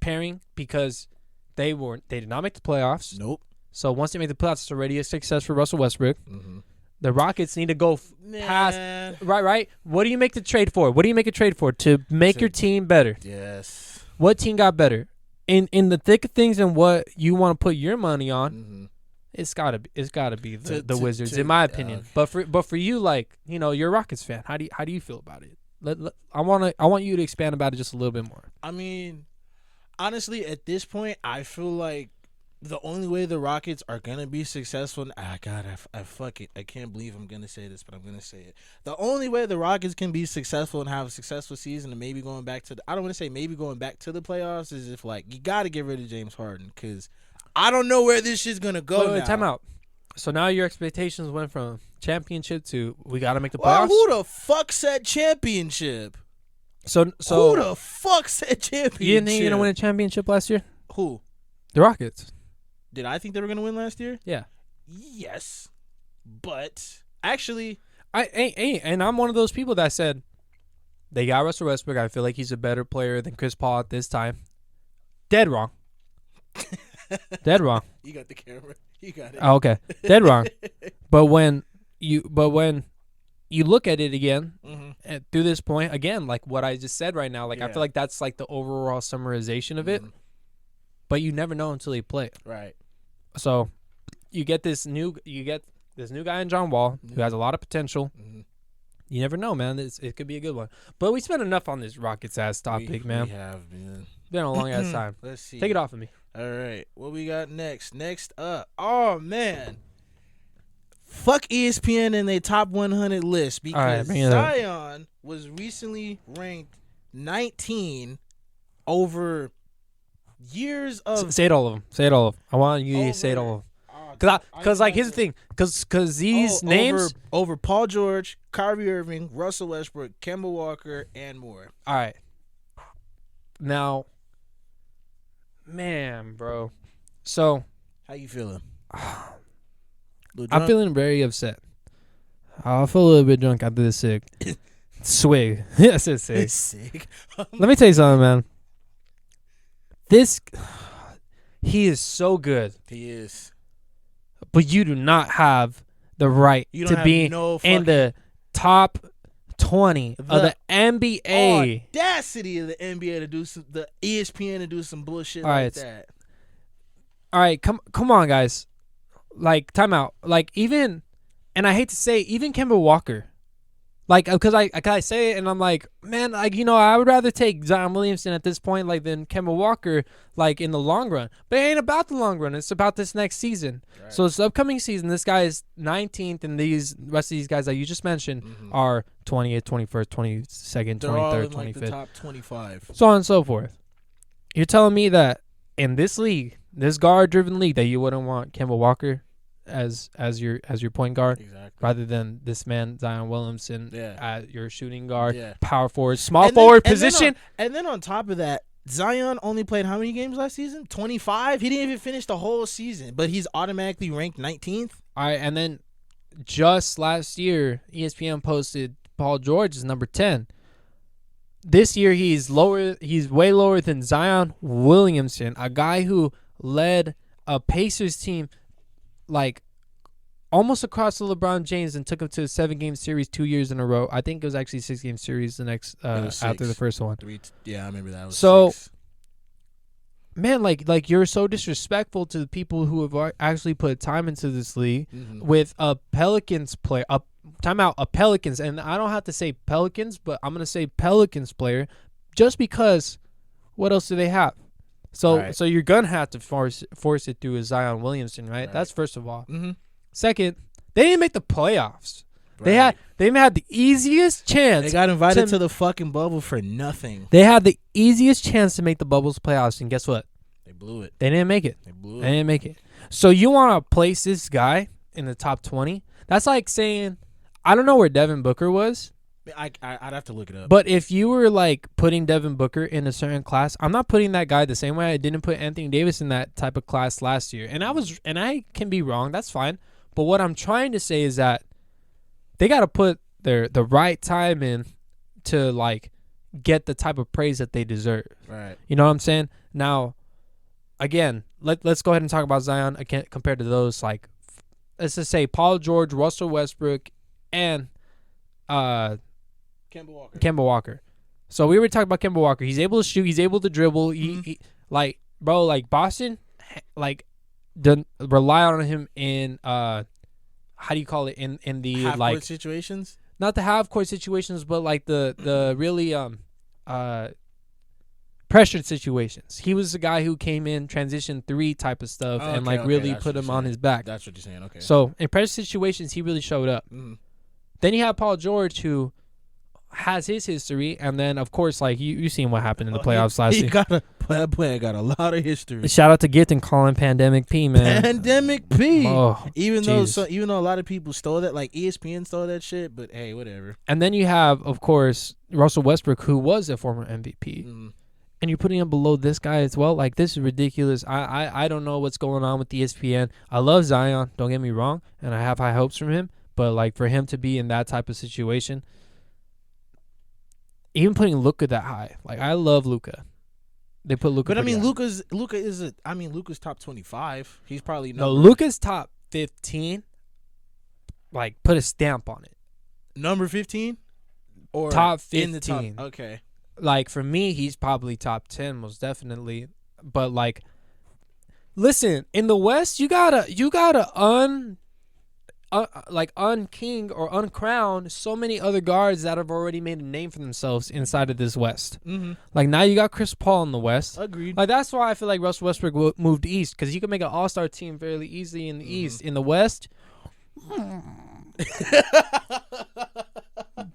pairing because they did not make the playoffs. Nope. So once they make the playoffs, it's already a success for Russell Westbrook. Mm-hmm. The Rockets need to go past. Right. What do you make the trade for? What do you make a trade for? To make your team better. Yes. What team got better? In the thick of things and what you want to put your money on, mm-hmm. it's gotta be the Wizards, in my opinion. Okay. But for you, like, you're a Rockets fan. How do you feel about it? I want you to expand about it just a little bit more. I mean, honestly, at this point, I feel like the only way the Rockets are gonna be successful. I fuck it. I can't believe I'm gonna say this, but I'm gonna say it. The only way the Rockets can be successful and have a successful season and maybe going back to I don't want to say maybe going back to the playoffs is if like you got to get rid of James Harden because I don't know where this shit's gonna go. Wait, time out. So now your expectations went from championship to we got to make the playoffs. Well, who the fuck said championship? So who the fuck said championship? You didn't think you were gonna win a championship last year? Who? The Rockets. Did I think they were going to win last year? Yeah. Yes. But actually, and I'm one of those people that said they got Russell Westbrook. I feel like he's a better player than Chris Paul at this time. Dead wrong. Dead wrong. You got the camera. You got it. Oh, okay. Dead wrong. But when you look at it again, mm-hmm. Through this point, again, like what I just said right now, like I feel like that's like the overall summarization of it. But you never know until you play it. Right. So you get this new guy in John Wall who has a lot of potential. Mm-hmm. You never know, man. It could be a good one. But we spent enough on this Rockets ass topic, man. We have, man. Been a long ass time. Let's see. Take it off of me. All right. What we got next? Next up. Oh man. Fuck ESPN and their top 100 list because Zion was recently ranked 19 over years of. Say it all of them. Say it all of them. I want you to say it all of them. Because like here's the thing. Because these names over Paul George, Kyrie Irving, Russell Westbrook, Kemba Walker, and more. All right. Now, man, bro. So how you feeling? I'm feeling very upset. I feel a little bit drunk after this swig. I said sick. Let me tell you something, man. He is so good. He is. But you do not have the right to be in the top 20 of the NBA. Audacity of the NBA to do the ESPN to do some bullshit that. All right, come on, guys. Like, time out. Like, even, and I hate to say, even Kemba Walker. Like, because I say it, and I'm like, man, like, I would rather take Zion Williamson at this point, like, than Kemba Walker, like, in the long run. But it ain't about the long run. It's about this next season. Right. So, this upcoming season, this guy is 19th, and these rest of these guys that you just mentioned are 20th, 21st, 22nd, 23rd, all in, 25th. like, the top 25. So on and so forth. You're telling me that in this league, this guard-driven league, that you wouldn't want Kemba Walker as your point guard, rather than this man Zion Williamson at your shooting guard, power forward, small forward position. And then on top of that, Zion only played how many games last season? 25. He didn't even finish the whole season, but he's automatically ranked 19th. All right, and then just last year, ESPN posted Paul George is number 10. This year he's lower. He's way lower than Zion Williamson, a guy who led a Pacers team like almost across the LeBron James and took him to a 7-game series 2 years in a row. I think it was actually a 6-game series the next after the first one. I remember that. So, 6. Man, like you're so disrespectful to the people who have actually put time into this league with a Pelicans player. A Pelicans, and I don't have to say Pelicans, but I'm gonna say Pelicans player, just because. What else do they have? So you're gonna have to force it through a Zion Williamson, right? That's first of all. Second, they didn't make the playoffs. Right. They had the easiest chance. They got invited to the fucking bubble for nothing. They had the easiest chance to make the bubble's playoffs, and guess what? They blew it. They didn't make it. They didn't make it. So you want to place this guy in the top 20? That's like saying, I don't know where Devin Booker was. I'd have to look it up. But if you were like putting Devin Booker in a certain class, I'm not putting that guy the same way I didn't put Anthony Davis in that type of class last year. And I can be wrong. That's fine. But what I'm trying to say is that they got to put the right time in to like get the type of praise that they deserve. Right. You know what I'm saying? Now, again, let's go ahead and talk about Zion again compared to those, like, let's just say Paul George, Russell Westbrook, and Kemba Walker. So we were talking about Kemba Walker. He's able to shoot. He's able to dribble. He Boston, like, rely on him in how do you call it, in the half-court situations? Not the half-court situations, but like the really pressured situations. He was the guy who came in transition 3 type of stuff and really put him on his back. That's what you're saying. Okay. So in pressure situations, he really showed up. Mm-hmm. Then you have Paul George, who has his history, and then of course, like you seen what happened in the playoffs last year. That player got a lot of history. Shout out to Gift and calling Pandemic P, man. Pandemic P. Oh, even though a lot of people stole that, like ESPN stole that shit, but hey, whatever. And then you have, of course, Russell Westbrook, who was a former MVP. Mm-hmm. And you're putting him below this guy as well. Like, this is ridiculous. I don't know what's going on with ESPN. I love Zion, don't get me wrong, and I have high hopes from him. But, like, for him to be in that type of situation, even putting Luka that high. Like, I love Luka. They put Luka. But I mean, Luka's top 25. He's probably Luka's top 15. Like, put a stamp on it. Number 15 or top 15. In the top, okay. Like, for me, he's probably top 10, most definitely. But, like, listen, in the West, you gotta unking or uncrown so many other guards that have already made a name for themselves inside of this West. Mm-hmm. Like, now you got Chris Paul in the West. Agreed. Like, that's why I feel like Russell Westbrook moved east, because you can make an all-star team fairly easily in the East. In the West,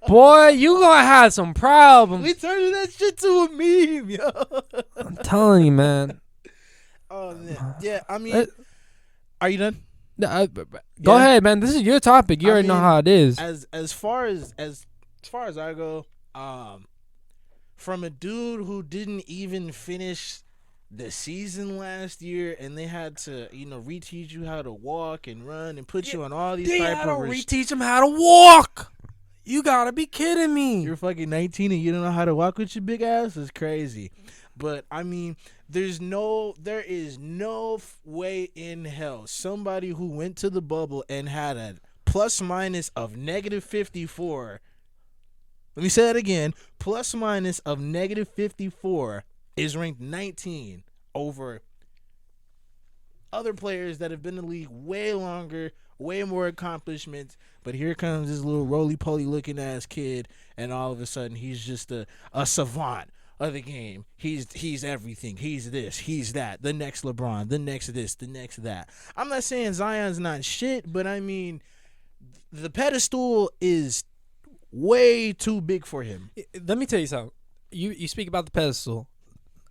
boy, you gonna have some problems. We turned that shit to a meme, yo. I'm telling you, man. Oh, man. Yeah, I mean, are you done? Go ahead, man. This is your topic. You already know how it is. As far as I go, from a dude who didn't even finish the season last year, and they had to, reteach you how to walk and run and put you on all these type of reteach him how to walk. You gotta be kidding me. You're fucking 19 and you don't know how to walk with your big ass? It's crazy. But I mean, there is no way in hell somebody who went to the bubble and had a plus minus of -54. Let me say that again. Plus minus of -54 is ranked 19 over other players that have been in the league way longer, way more accomplishments. But here comes this little roly-poly looking ass kid, and all of a sudden he's just a savant of the game. He's everything. He's this. He's that. The next LeBron. The next this. The next that. I'm not saying Zion's not shit, but I mean, the pedestal is way too big for him. Let me tell you something. You speak about the pedestal.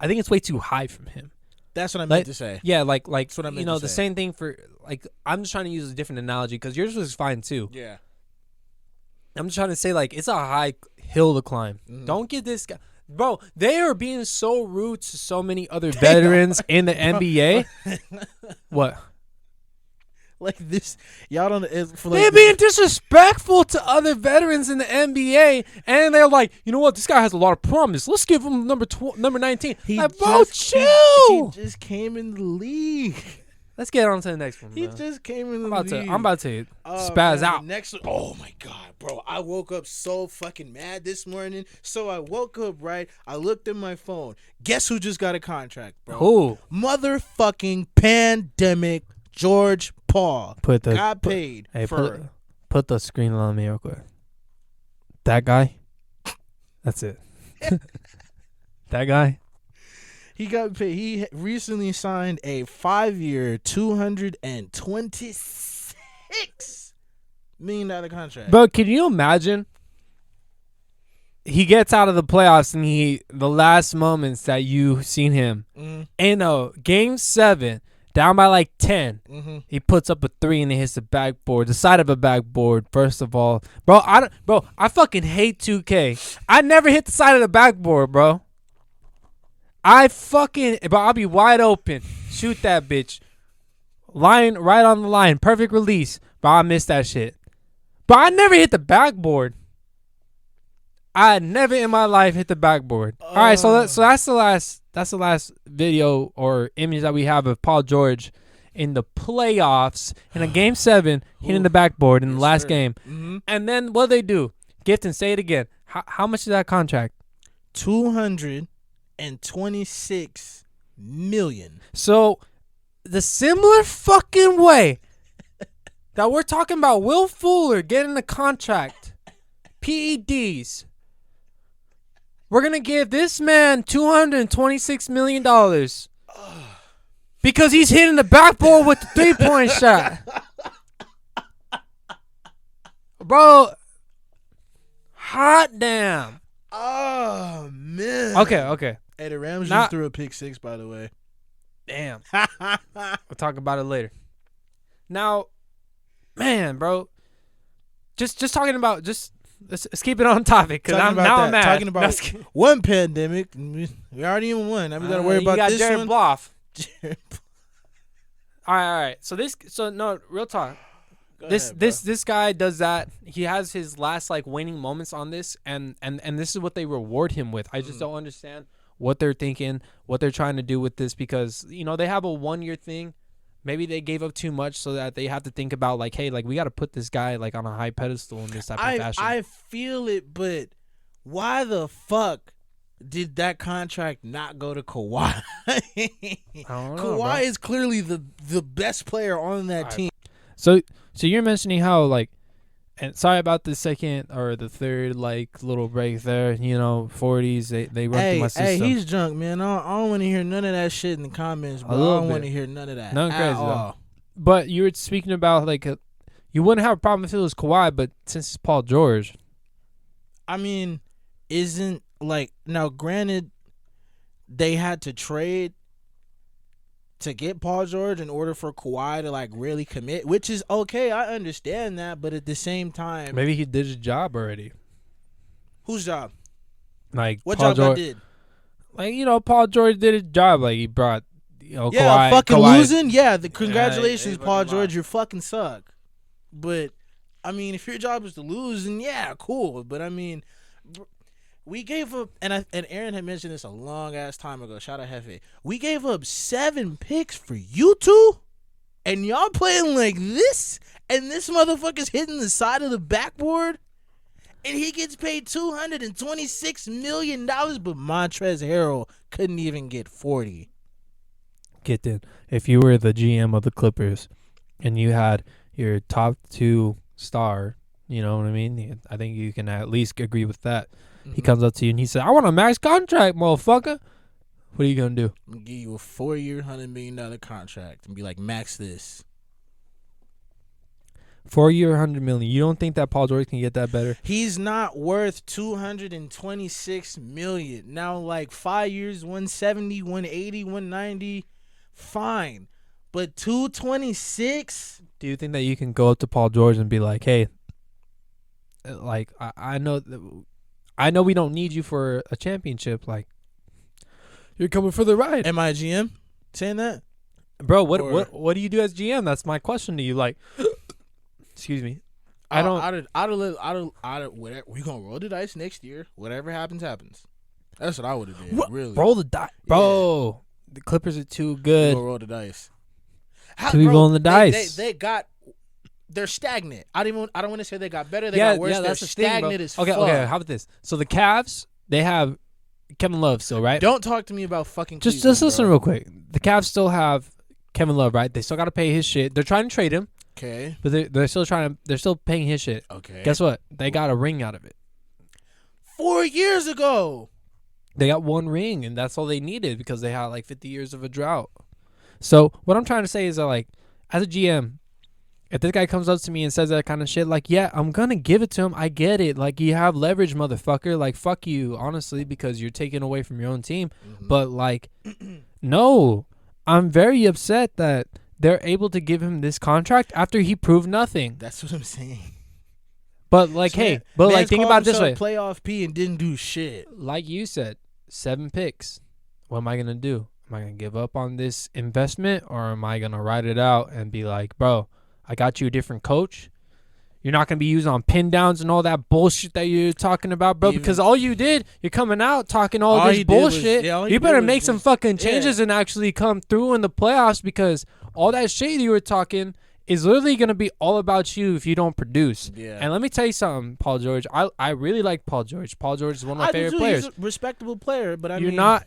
I think it's way too high from him. That's what I meant to say. Yeah, like that's what I meant to say. The same thing for, like, I'm just trying to use a different analogy because yours was fine too. Yeah. I'm just trying to say, like, it's a high hill to climb. Don't get this guy. Bro, they are being so rude to so many other veterans in the NBA. What? Like this, y'all don't. They're being disrespectful to other veterans in the NBA, and they're like, you know what? This guy has a lot of promise. Let's give him number 19. Bro, chill. He just came in the league. Let's get on to the next one. He just came in the league. I'm about to spaz out. Oh my god, bro! I woke up so fucking mad this morning. So I woke up right. I looked at my phone. Guess who just got a contract, bro? Who? Motherfucking Pandemic George Paul got paid. Put the screen on me real quick. That guy. That's it. That guy. He got paid. He recently signed a 5-year, $226 million contract. Bro, can you imagine? He gets out of the playoffs and the last moments that you seen him in a game 7, down by like 10. He puts up a 3 and he hits the backboard, the side of a backboard. First of all, I fucking hate 2K. I never hit the side of the backboard, bro. I'll be wide open. Shoot that bitch. Line right on the line. Perfect release. But I missed that shit. But I never hit the backboard. I never in my life hit the backboard. All right, so that's the last video or image that we have of Paul George in the playoffs in a game 7 hitting the backboard in the last game. Mm-hmm. And then what they do? Gift and say it again. How much is that contract? $226 million. So the similar fucking way that we're talking about Will Fuller getting the contract, PEDs, we're going to give this man $226 million because he's hitting the backboard with the 3-point shot. Bro, hot damn. Oh, man. Okay. Hey, the Rams just threw a pick 6, by the way. Damn. We'll talk about it later. Now, man, bro, just talking about let's keep it on topic because I'm mad. Talking about one pandemic, we already in one. Now we got to worry about this Jared one. Bloff. All right. So real talk. This guy does that. He has his last winning moments on this, and this is what they reward him with. I just don't understand what they're thinking, what they're trying to do with this, because they have a 1-year thing. Maybe they gave up too much so that they have to think about hey, we got to put this guy on a high pedestal in this type of fashion. I feel it, but why the fuck did that contract not go to Kawhi? I don't know, Kawhi is clearly the best player on that team. So you're mentioning how and sorry about the second or the third little break there. 40s they run through my system. Hey, he's drunk, man. I don't want to hear none of that shit in the comments, bro. I don't want to hear none of that. Nothing crazy though. But you were speaking about you wouldn't have a problem if it was Kawhi, but since it's Paul George, I mean, isn't now? Granted, they had to trade to get Paul George in order for Kawhi to really commit, which is okay. I understand that, but at the same time, maybe he did his job already. Whose job? What Paul job George did? Paul George did his job. He brought Kawhi, fucking losing. Yeah, congratulations, Paul George. You fucking suck. But I mean, if your job is to lose, then yeah, cool. But I mean, we gave up, and Aaron had mentioned this a long ass time ago. Shout out Hefe. We gave up 7 picks for you two, and y'all playing like this, and this motherfucker's hitting the side of the backboard, and he gets paid $226 million, but Montrezl Harrell couldn't even get 40. Get this. If you were the GM of the Clippers, and you had your top 2 star, you know what I mean? I think you can at least agree with that. He comes up to you and he said, I want a max contract, motherfucker. What are you going to do? I'm going to give you a 4-year, $100 million contract and be like, max this. 4-year, $100 million. You don't think that Paul George can get that better? He's not worth $226 million. Now, 5 years, 170, 180, 190, fine. But 226? Do you think that you can go up to Paul George and be like, hey, I know we don't need you for a championship. You're coming for the ride. Am I a GM saying that? Bro, what do you do as GM? That's my question to you. Excuse me. Whatever. We gonna roll the dice next year. Whatever happens, happens. That's what I would have did. Really, roll the dice, bro. Yeah. The Clippers are too good. Roll the dice. Rolling the dice. They're stagnant. I don't want to say they got better. They got worse. They're stagnant as fuck. Okay. How about this? So the Cavs, they have Kevin Love still, right? Don't talk to me about fucking. Just listen real quick. The Cavs still have Kevin Love, right? They still got to pay his shit. They're trying to trade him. Okay. But they're still paying his shit. Okay. Guess what? They got a ring out of it. 4 years ago. They got 1 ring, and that's all they needed because they had 50 years of a drought. So what I'm trying to say is that as a GM, if this guy comes up to me and says that kind of shit, yeah, I'm going to give it to him. I get it. You have leverage, motherfucker. Fuck you, honestly, because you're taking away from your own team. Mm-hmm. But, no, I'm very upset that they're able to give him this contract after he proved nothing. That's what I'm saying. But, think about it this way. Playoff P and didn't do shit. Like you said, 7 picks. What am I going to do? Am I going to give up on this investment, or am I going to ride it out and be like, bro, I got you a different coach. You're not going to be used on pin downs and all that bullshit that you're talking about, bro. Because all you did, you're coming out talking all this bullshit. You better make some fucking changes and actually come through in the playoffs, because all that shit you were talking is literally going to be all about you if you don't produce. Yeah. And let me tell you something, Paul George. I really like Paul George. Paul George is one of my favorite players. He's a respectable player, but you're not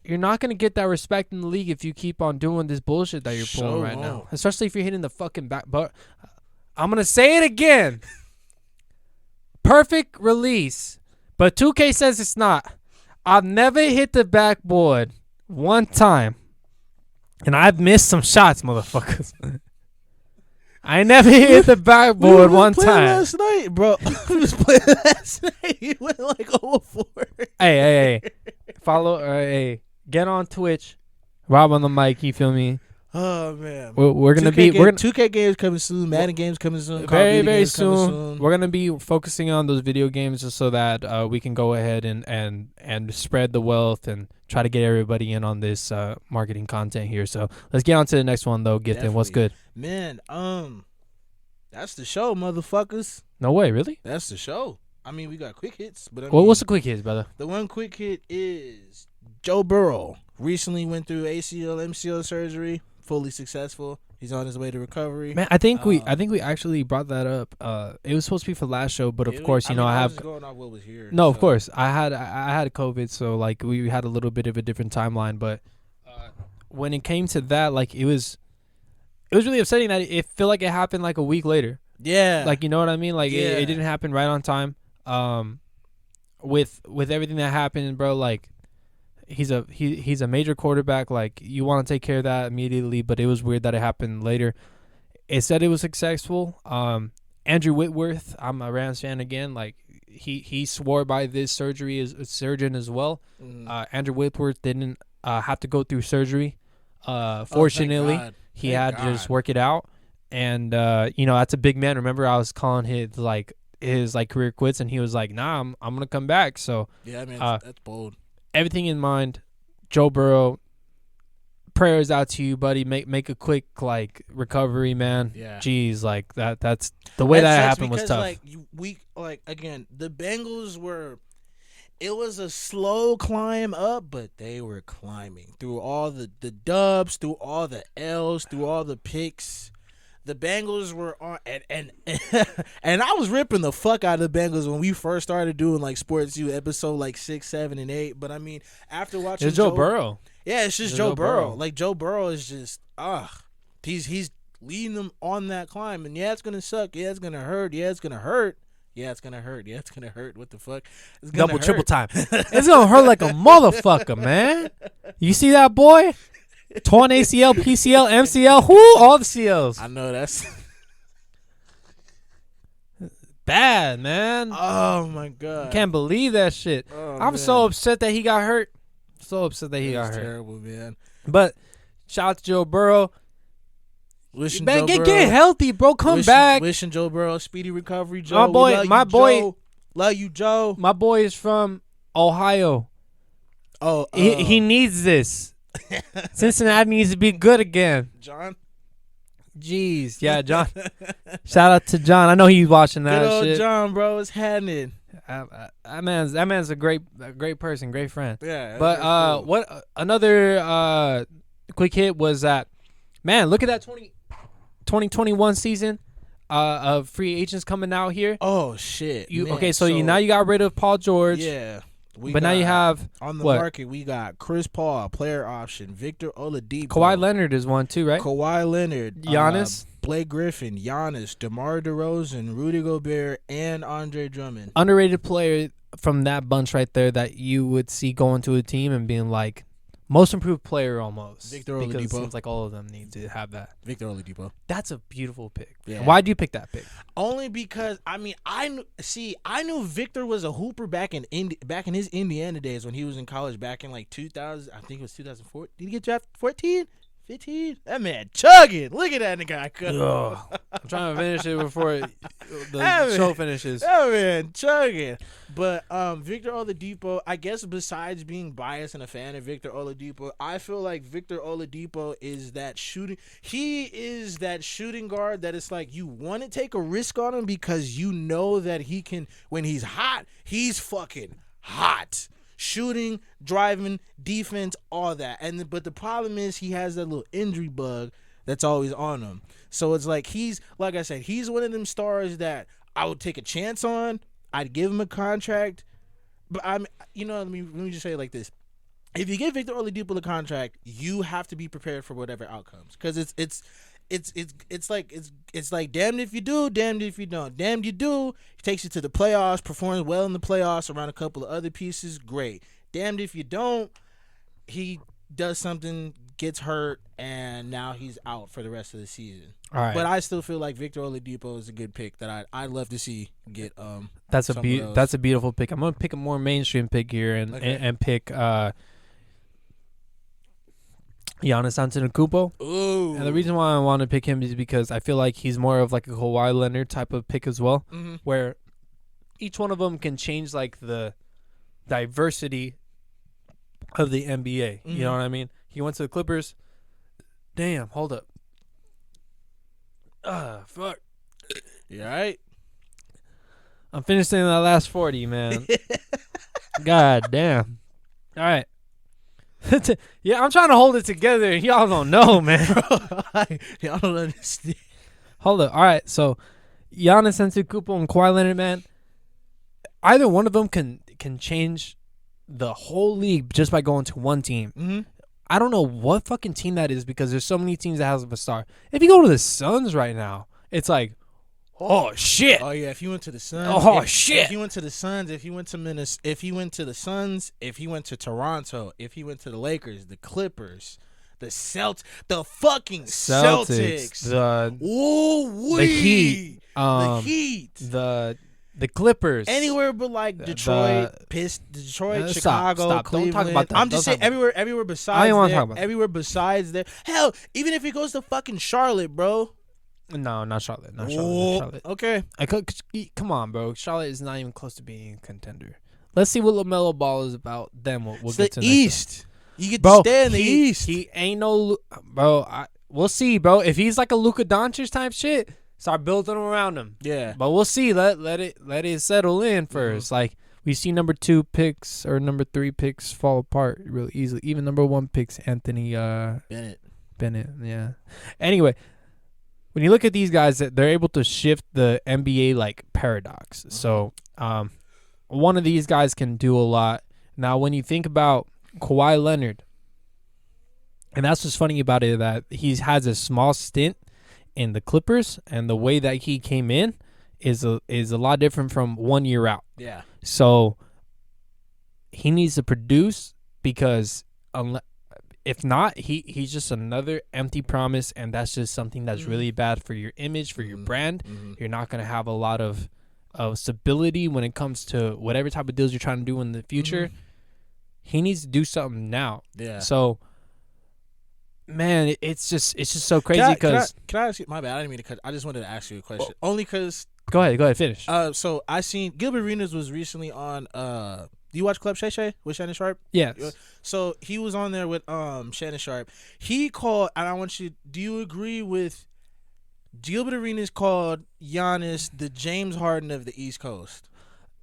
going to get that respect in the league if you keep on doing this bullshit that you're pulling right now. Especially if you're hitting the fucking back. But I'm going to say it again. Perfect release. But 2K says it's not. I've never hit the backboard one time. And I've missed some shots, motherfuckers. I never hit the backboard one time. Last night, bro. We was playing last night. You went like 0-4. Hey. Follow. Hey, get on Twitch. Rob on the mic. You feel me? Oh man, we're gonna be 2K games coming soon, Madden games coming soon, very soon. We're gonna be focusing on those video games just so that we can go ahead and spread the wealth and try to get everybody in on this marketing content here. So let's get on to the next one though. Get them. What's good, man? That's the show, motherfuckers. No way, really? That's the show. I mean, we got quick hits, but what's the quick hits, brother? The one quick hit is Joe Burrow recently went through ACL, MCL surgery. Fully successful. He's on his way to recovery. Man, I think we actually brought that up. It was supposed to be for last show, but of course, I have going off what was here. No, so. Of course, I had COVID, so like we had a little bit of a different timeline. But when it came to that, like it was really upsetting that it felt like it happened like a week later. Yeah, like you know what I mean. Like it didn't happen right on time. With everything that happened, bro, like. He's a major quarterback. Like you want to take care of that immediately, but it was weird that it happened later. It said it was successful. Andrew Whitworth, I'm a Rams fan again. Like he swore by this surgery as a surgeon as well. Andrew Whitworth didn't have to go through surgery. Fortunately, he had to just work it out. And that's a big man. Remember, I was calling his career quits, and he was like, "Nah, I'm gonna come back." So yeah, man, that's bold. Everything in mind, Joe Burrow, prayers out to you, buddy. Make a quick recovery, man. Yeah. Jeez, that's the way that happened was tough. Again, the Bengals were. It was a slow climb up, but they were climbing through all the dubs, through all the L's, through all the picks. The Bengals were on, and I was ripping the fuck out of the Bengals when we first started doing Sports U episode 6, 7, and 8. But I mean, after watching Joe Burrow, yeah, it's just Joe Burrow. Joe Burrow is just he's leading them on that climb, and it's gonna suck. Yeah, it's gonna hurt. Yeah, it's gonna hurt. Yeah, it's gonna hurt. Yeah, it's gonna hurt. What the fuck? It's gonna double, triple time. It's gonna hurt like a motherfucker, man. You see that boy? Torn ACL, PCL, MCL, all the CLs. I know that's bad, man. Oh my god, can't believe that shit. I'm so upset that he got hurt. So upset that he got hurt. Terrible, man. But shout out to Joe Burrow. Wishing man, Joe Burrow, get healthy, bro. Come back. Wishing Joe Burrow a speedy recovery, Joe. My boy, love you, Joe. My boy is from Ohio. Oh, he needs this. Cincinnati needs to be good again. John? Jeez. Yeah, John. Shout out to John. I know he's watching that good old shit. John, bro. It's happening. That man's a great person, great friend. Yeah. But cool. What another quick hit was that, man, look at that 2021 season of free agents coming out here. Oh, shit. So now you got rid of Paul George. Yeah. But now you have on the market. We got Chris Paul, player option. Victor Oladipo. Kawhi Leonard is one too, right? Kawhi Leonard, Giannis, Blake Griffin, Giannis, DeMar DeRozan, Rudy Gobert, and Andre Drummond. Underrated player from that bunch right there that you would see going to a team and being like most improved player almost. Victor Oladipo. Because it seems like all of them need to have that. Victor Oladipo. That's a beautiful pick. Yeah. Why'd you pick that pick? Only because I knew Victor was a hooper back in his Indiana days when he was in college back in 2000. I think it was 2004. Did he get drafted 14? 15? That man chugging. Look at that nigga. I'm trying to finish it before the show finishes. That man chugging. But Victor Oladipo, I guess besides being biased and a fan of Victor Oladipo, I feel like Victor Oladipo is that shooting. He is that shooting guard that it's like you want to take a risk on him because you know that he can, when he's hot, he's fucking hot. Shooting, driving, defense, all that. But the problem is he has that little injury bug that's always on him. So it's like like I said, he's one of them stars that I would take a chance on. I'd give him a contract. But let me just say it like this. If you give Victor Oladipo a contract, you have to be prepared for whatever outcomes. Because it's like damned if you do, damned if you don't. Damned you do, he takes you to the playoffs, performs well in the playoffs around a couple of other pieces, great. Damned if you don't, he does something, gets hurt, and now he's out for the rest of the season. All right. But I still feel like Victor Oladipo is a good pick that I'd love to see get. That's a beautiful pick. I'm gonna pick a more mainstream pick here and pick Giannis Antetokounmpo. Ooh. And the reason why I want to pick him is because I feel like he's more of like a Kawhi Leonard type of pick as well, where each one of them can change like the diversity of the NBA. You know what I mean? He went to the Clippers. Damn, hold up. Fuck. You all right? I'm finishing that last 40, man. God damn. All right. Yeah, I'm trying to hold it together. Y'all don't know, man. Y'all don't understand. Hold up. All right, so Giannis Antetokounmpo and Kawhi Leonard, man. Either one of them can change the whole league just by going to one team. I don't know what fucking team that is because there's so many teams that have a star. If you go to the Suns right now, it's like, oh shit. Oh yeah, if you went to the Suns. Oh shit. If you went to the Suns, if you went to if he went to the Suns, if he went to Toronto, if he went to the Lakers, the Clippers, the the fucking Celtics. The Heat. The Heat. The Clippers. Anywhere but like Detroit, Chicago, stop. Cleveland. Don't talk about that. I'm just saying everywhere besides I don't want to there. talk about Everywhere besides there. Hell, even if he goes to fucking Charlotte, bro. No, not Charlotte. Not Charlotte. Okay. Come on, bro. Charlotte is not even close to being a contender. Let's see what LaMelo Ball is about. Then we'll get to the East. You get to stay in the East. He ain't no bro. We'll see, bro. If he's like a Luka Doncic type shit, start building around him. Yeah. But we'll see. Let it settle in first. Like we see number 2 picks or number 3 picks fall apart really easily. Even number 1 picks Anthony Bennett. Yeah. Anyway. When you look at these guys, they're able to shift the NBA like paradox. So, one of these guys can do a lot. Now, when you think about Kawhi Leonard, and that's what's funny about it, that he has a small stint in the Clippers, and the way that he came in is a lot different from 1 year out. Yeah. So, he needs to produce because if not, he's just another empty promise, and that's just something that's really bad for your image, for your brand. You're not going to have a lot of stability when it comes to whatever type of deals you're trying to do in the future. He needs to do something now. Yeah. So, man, it's just so crazy because. Can I ask you? My bad. I didn't mean to cut. I just wanted to ask you a question. Only because. Go ahead, finish. So I seen Gilbert Arenas was recently on. Do you watch Club Shay Shay with Shannon Sharp? Yes. So he was on there with Shannon Sharp. He called, and I want you. Do you agree with Gilbert Arenas called Giannis the James Harden of the East Coast?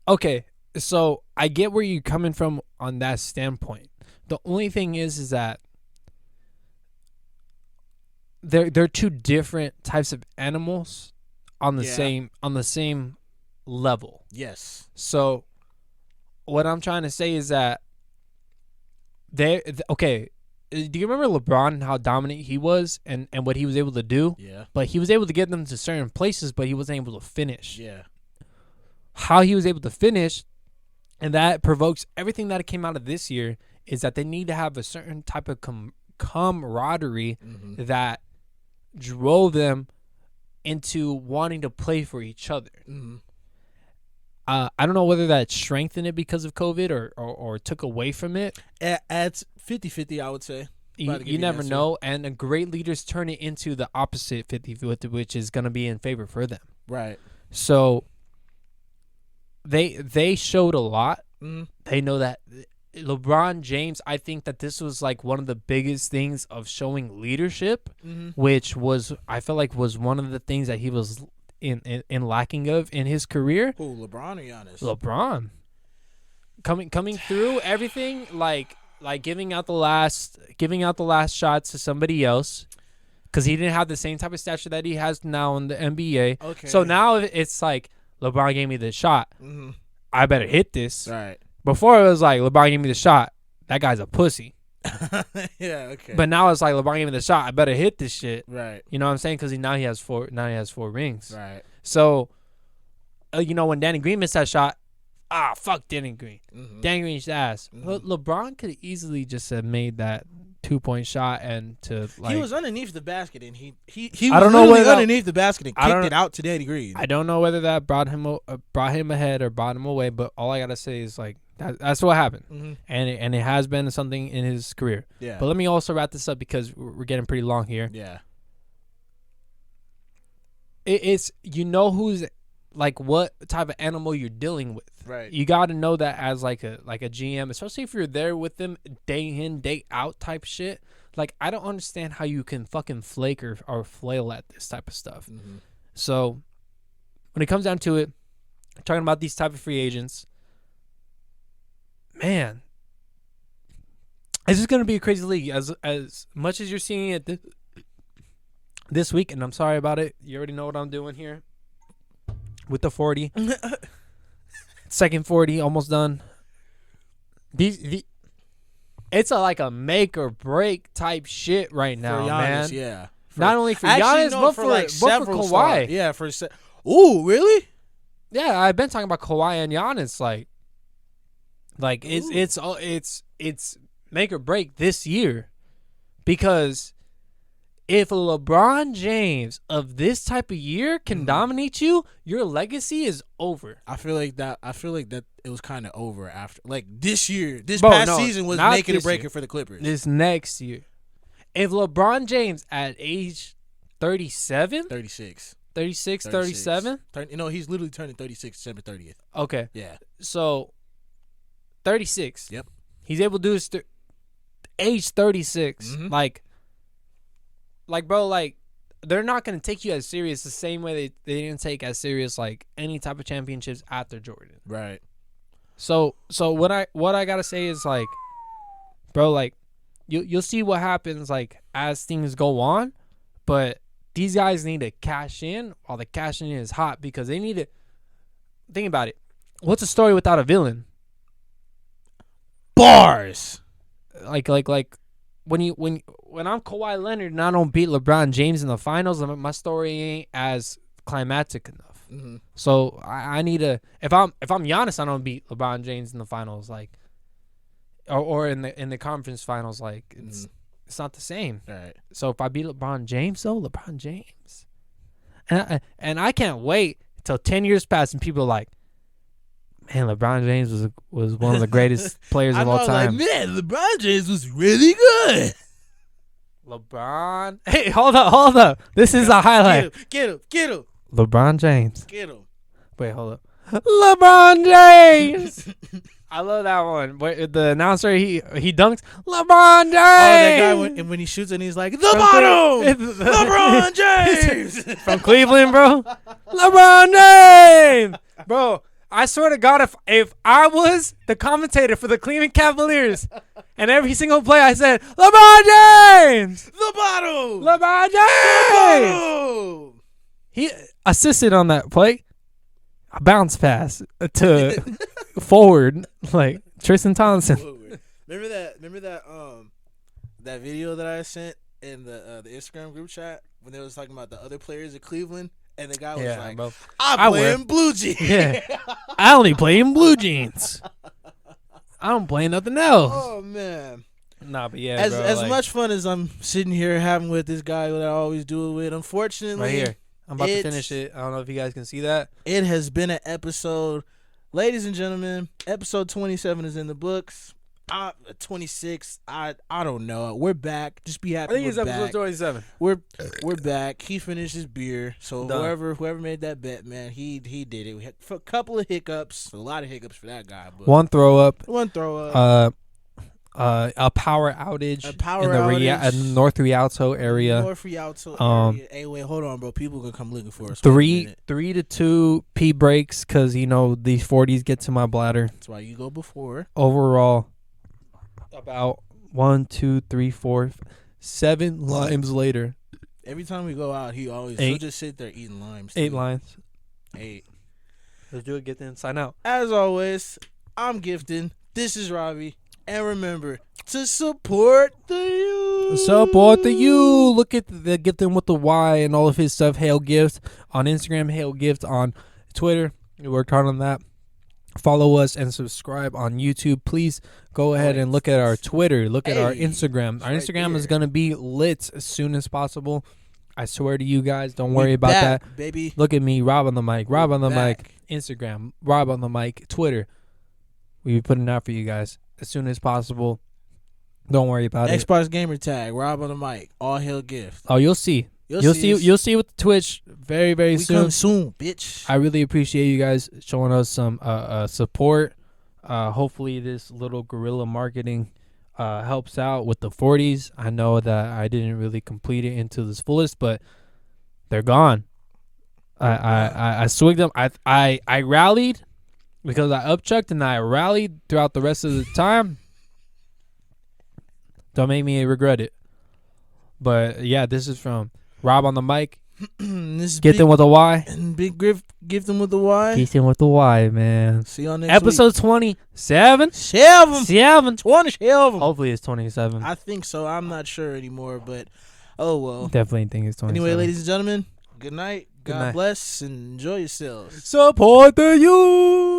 Okay, so I get where you're coming from on that standpoint. The only thing is that they're two different types of animals on the same level. Yes. So what I'm trying to say is that okay, do you remember LeBron and how dominant he was and what he was able to do? Yeah. But he was able to get them to certain places, but he wasn't able to finish. Yeah. How he was able to finish, and that provokes everything that came out of this year, is that they need to have a certain type of camaraderie that drove them into wanting to play for each other. I don't know whether that strengthened it because of COVID or took away from it. It's 50-50, I would say. You never know, and great leaders turn it into the opposite 50-50, which is going to be in favor for them. Right. So they showed a lot. Mm-hmm. They know that LeBron James, I think that this was like one of the biggest things of showing leadership, which I feel like was one of the things that he was in lacking of in his career. Who, LeBron or Giannis? LeBron. Coming through everything, like giving out the last shots to somebody else, because he didn't have the same type of stature that he has now in the NBA. Okay. So now it's like LeBron gave me the shot. Mm-hmm. I better hit this. Right. Before it was like LeBron gave me the shot. That guy's a pussy. Yeah. Okay. But now it's like LeBron gave me the shot. I better hit this shit. Right. You know what I'm saying? Because now he has four rings. Right. So, when Danny Green missed that shot. Fuck Danny Green. Mm-hmm. Danny Green's ass. Mm-hmm. LeBron could easily just have made that 2-point shot and to like. He was underneath the basket and he was I don't know whether underneath the basket and kicked it out to Danny Green. I don't know whether that brought him ahead or brought him away, but all I gotta say is like that's what happened, and it has been something in his career. Yeah. But let me also wrap this up because we're getting pretty long here. Yeah. It's who's. Like what type of animal you're dealing with. Right. You got to know that as like a GM, especially if you're there with them day in, day out type shit. Like I don't understand how you can fucking flake or flail at this type of stuff. Mm-hmm. So when it comes down to it, talking about these type of free agents, man, it's just going to be a crazy league. As much as you're seeing it this week, and I'm sorry about it. You already know what I'm doing here. With the 40. Second 40, almost done. It's like a make or break type shit right now, for Giannis, man. Yeah. Not only for Giannis, but for Kawhi. Stars. Yeah, Ooh, really? Yeah, I've been talking about Kawhi and Giannis. Like it's make or break this year, because if LeBron James of this type of year can dominate you, your legacy is over. I feel like that it was kind of over after this year. This past season was making it breaking for the Clippers. This next year. If LeBron James at age 37? 36. 36, 37? He's literally turning 36 December 30th. Okay. Yeah. So 36. Yep. He's able to do this age 36. Mm-hmm. Bro, they're not going to take you as serious the same way they didn't take as serious, any type of championships after Jordan. Right. So what I got to say is, bro, you'll see what happens, as things go on, but these guys need to cash in while the cashing in is hot, because they need to think about it. What's a story without a villain? Bars. When I'm Kawhi Leonard and I don't beat LeBron James in the finals, my story ain't as climactic enough. Mm-hmm. So I need to. If I'm Giannis, I don't beat LeBron James in the finals, or in the conference finals. It's not the same. Right. So if I beat LeBron James, LeBron James, and I can't wait till 10 years pass and people are like, man, LeBron James was one of the greatest players of all time. Man, LeBron James was really good. LeBron. Hey, hold up. This is a highlight. Get him. LeBron James. Get him. Wait, hold up. LeBron James. I love that one. The announcer, he dunks. LeBron James. Oh, that guy when he shoots and he's like, the bottom. LeBron James. From Cleveland, bro. LeBron James. Bro. I swear to God, if I was the commentator for the Cleveland Cavaliers and every single play I said, LeBron James! The bottom! LeBron James! He assisted on that play. A bounce pass to forward, like Tristan Thompson. Remember that video that I sent in the Instagram group chat when they was talking about the other players of Cleveland? And the guy was like, bro, I play in blue jeans. Yeah. I only play in blue jeans. I don't play nothing else. Oh, man. Nah, but yeah, as much fun as I'm sitting here having with this guy that I always do it with, unfortunately. Right here. I'm about to finish it. I don't know if you guys can see that. It has been an episode. Ladies and gentlemen, episode 27 is in the books. 26. I don't know. We're back. Just be happy. I think it's we're episode back. 27. We're back. He finished his beer. So Done. whoever made that bet, man, he did it. We had a couple of hiccups. A lot of hiccups for that guy. But One throw up. A power outage. In the North Rialto area. North Rialto area. Hey, wait, hold on, bro. People gonna come looking for us. 3 to 2 pee breaks because these 40s get to my bladder. That's why you go before. Overall, about 1, 2, 3, 4, 7 limes later. Every time we go out, he'll just sit there eating limes. 8 limes. 8. Let's do it. Get the inside out. As always, I'm Gifton. This is Robbie. And remember to support the youth. Support the youth. Look at the Gifton with the Y and all of his stuff. Hail Gift on Instagram. Hail Gift on Twitter. We worked hard on that. Follow us and subscribe on YouTube. Please go ahead and look at our Twitter. Look at our Instagram. Our Instagram is going to be lit as soon as possible. I swear to you guys, don't worry about that. Baby. Look at me, Rob on the mic. Rob on the mic. Instagram, Rob on the mic. Twitter. We'll be putting it out for you guys as soon as possible. Don't worry about it. Xbox gamer tag, Rob on the mic. All hail Gift. Oh, you'll see. You'll see with the Twitch very, very soon. We come soon, bitch. I really appreciate you guys showing us some support. Hopefully this little guerrilla marketing helps out with the 40s. I know that I didn't really complete it into this fullest, but they're gone. I swigged them. I rallied because I upchucked and I rallied throughout the rest of the time. Don't make me regret it. But yeah, this is from Rob on the mic. Get them with a Y. And Big Griff, give them with a Y. Get them with a Y, man. See you on next Episode 27. 27. 27. Hopefully it's 27. I think so. I'm not sure anymore, but oh well. Definitely think it's 27. Anyway, ladies and gentlemen, good night. God bless and enjoy yourselves. Support the youth.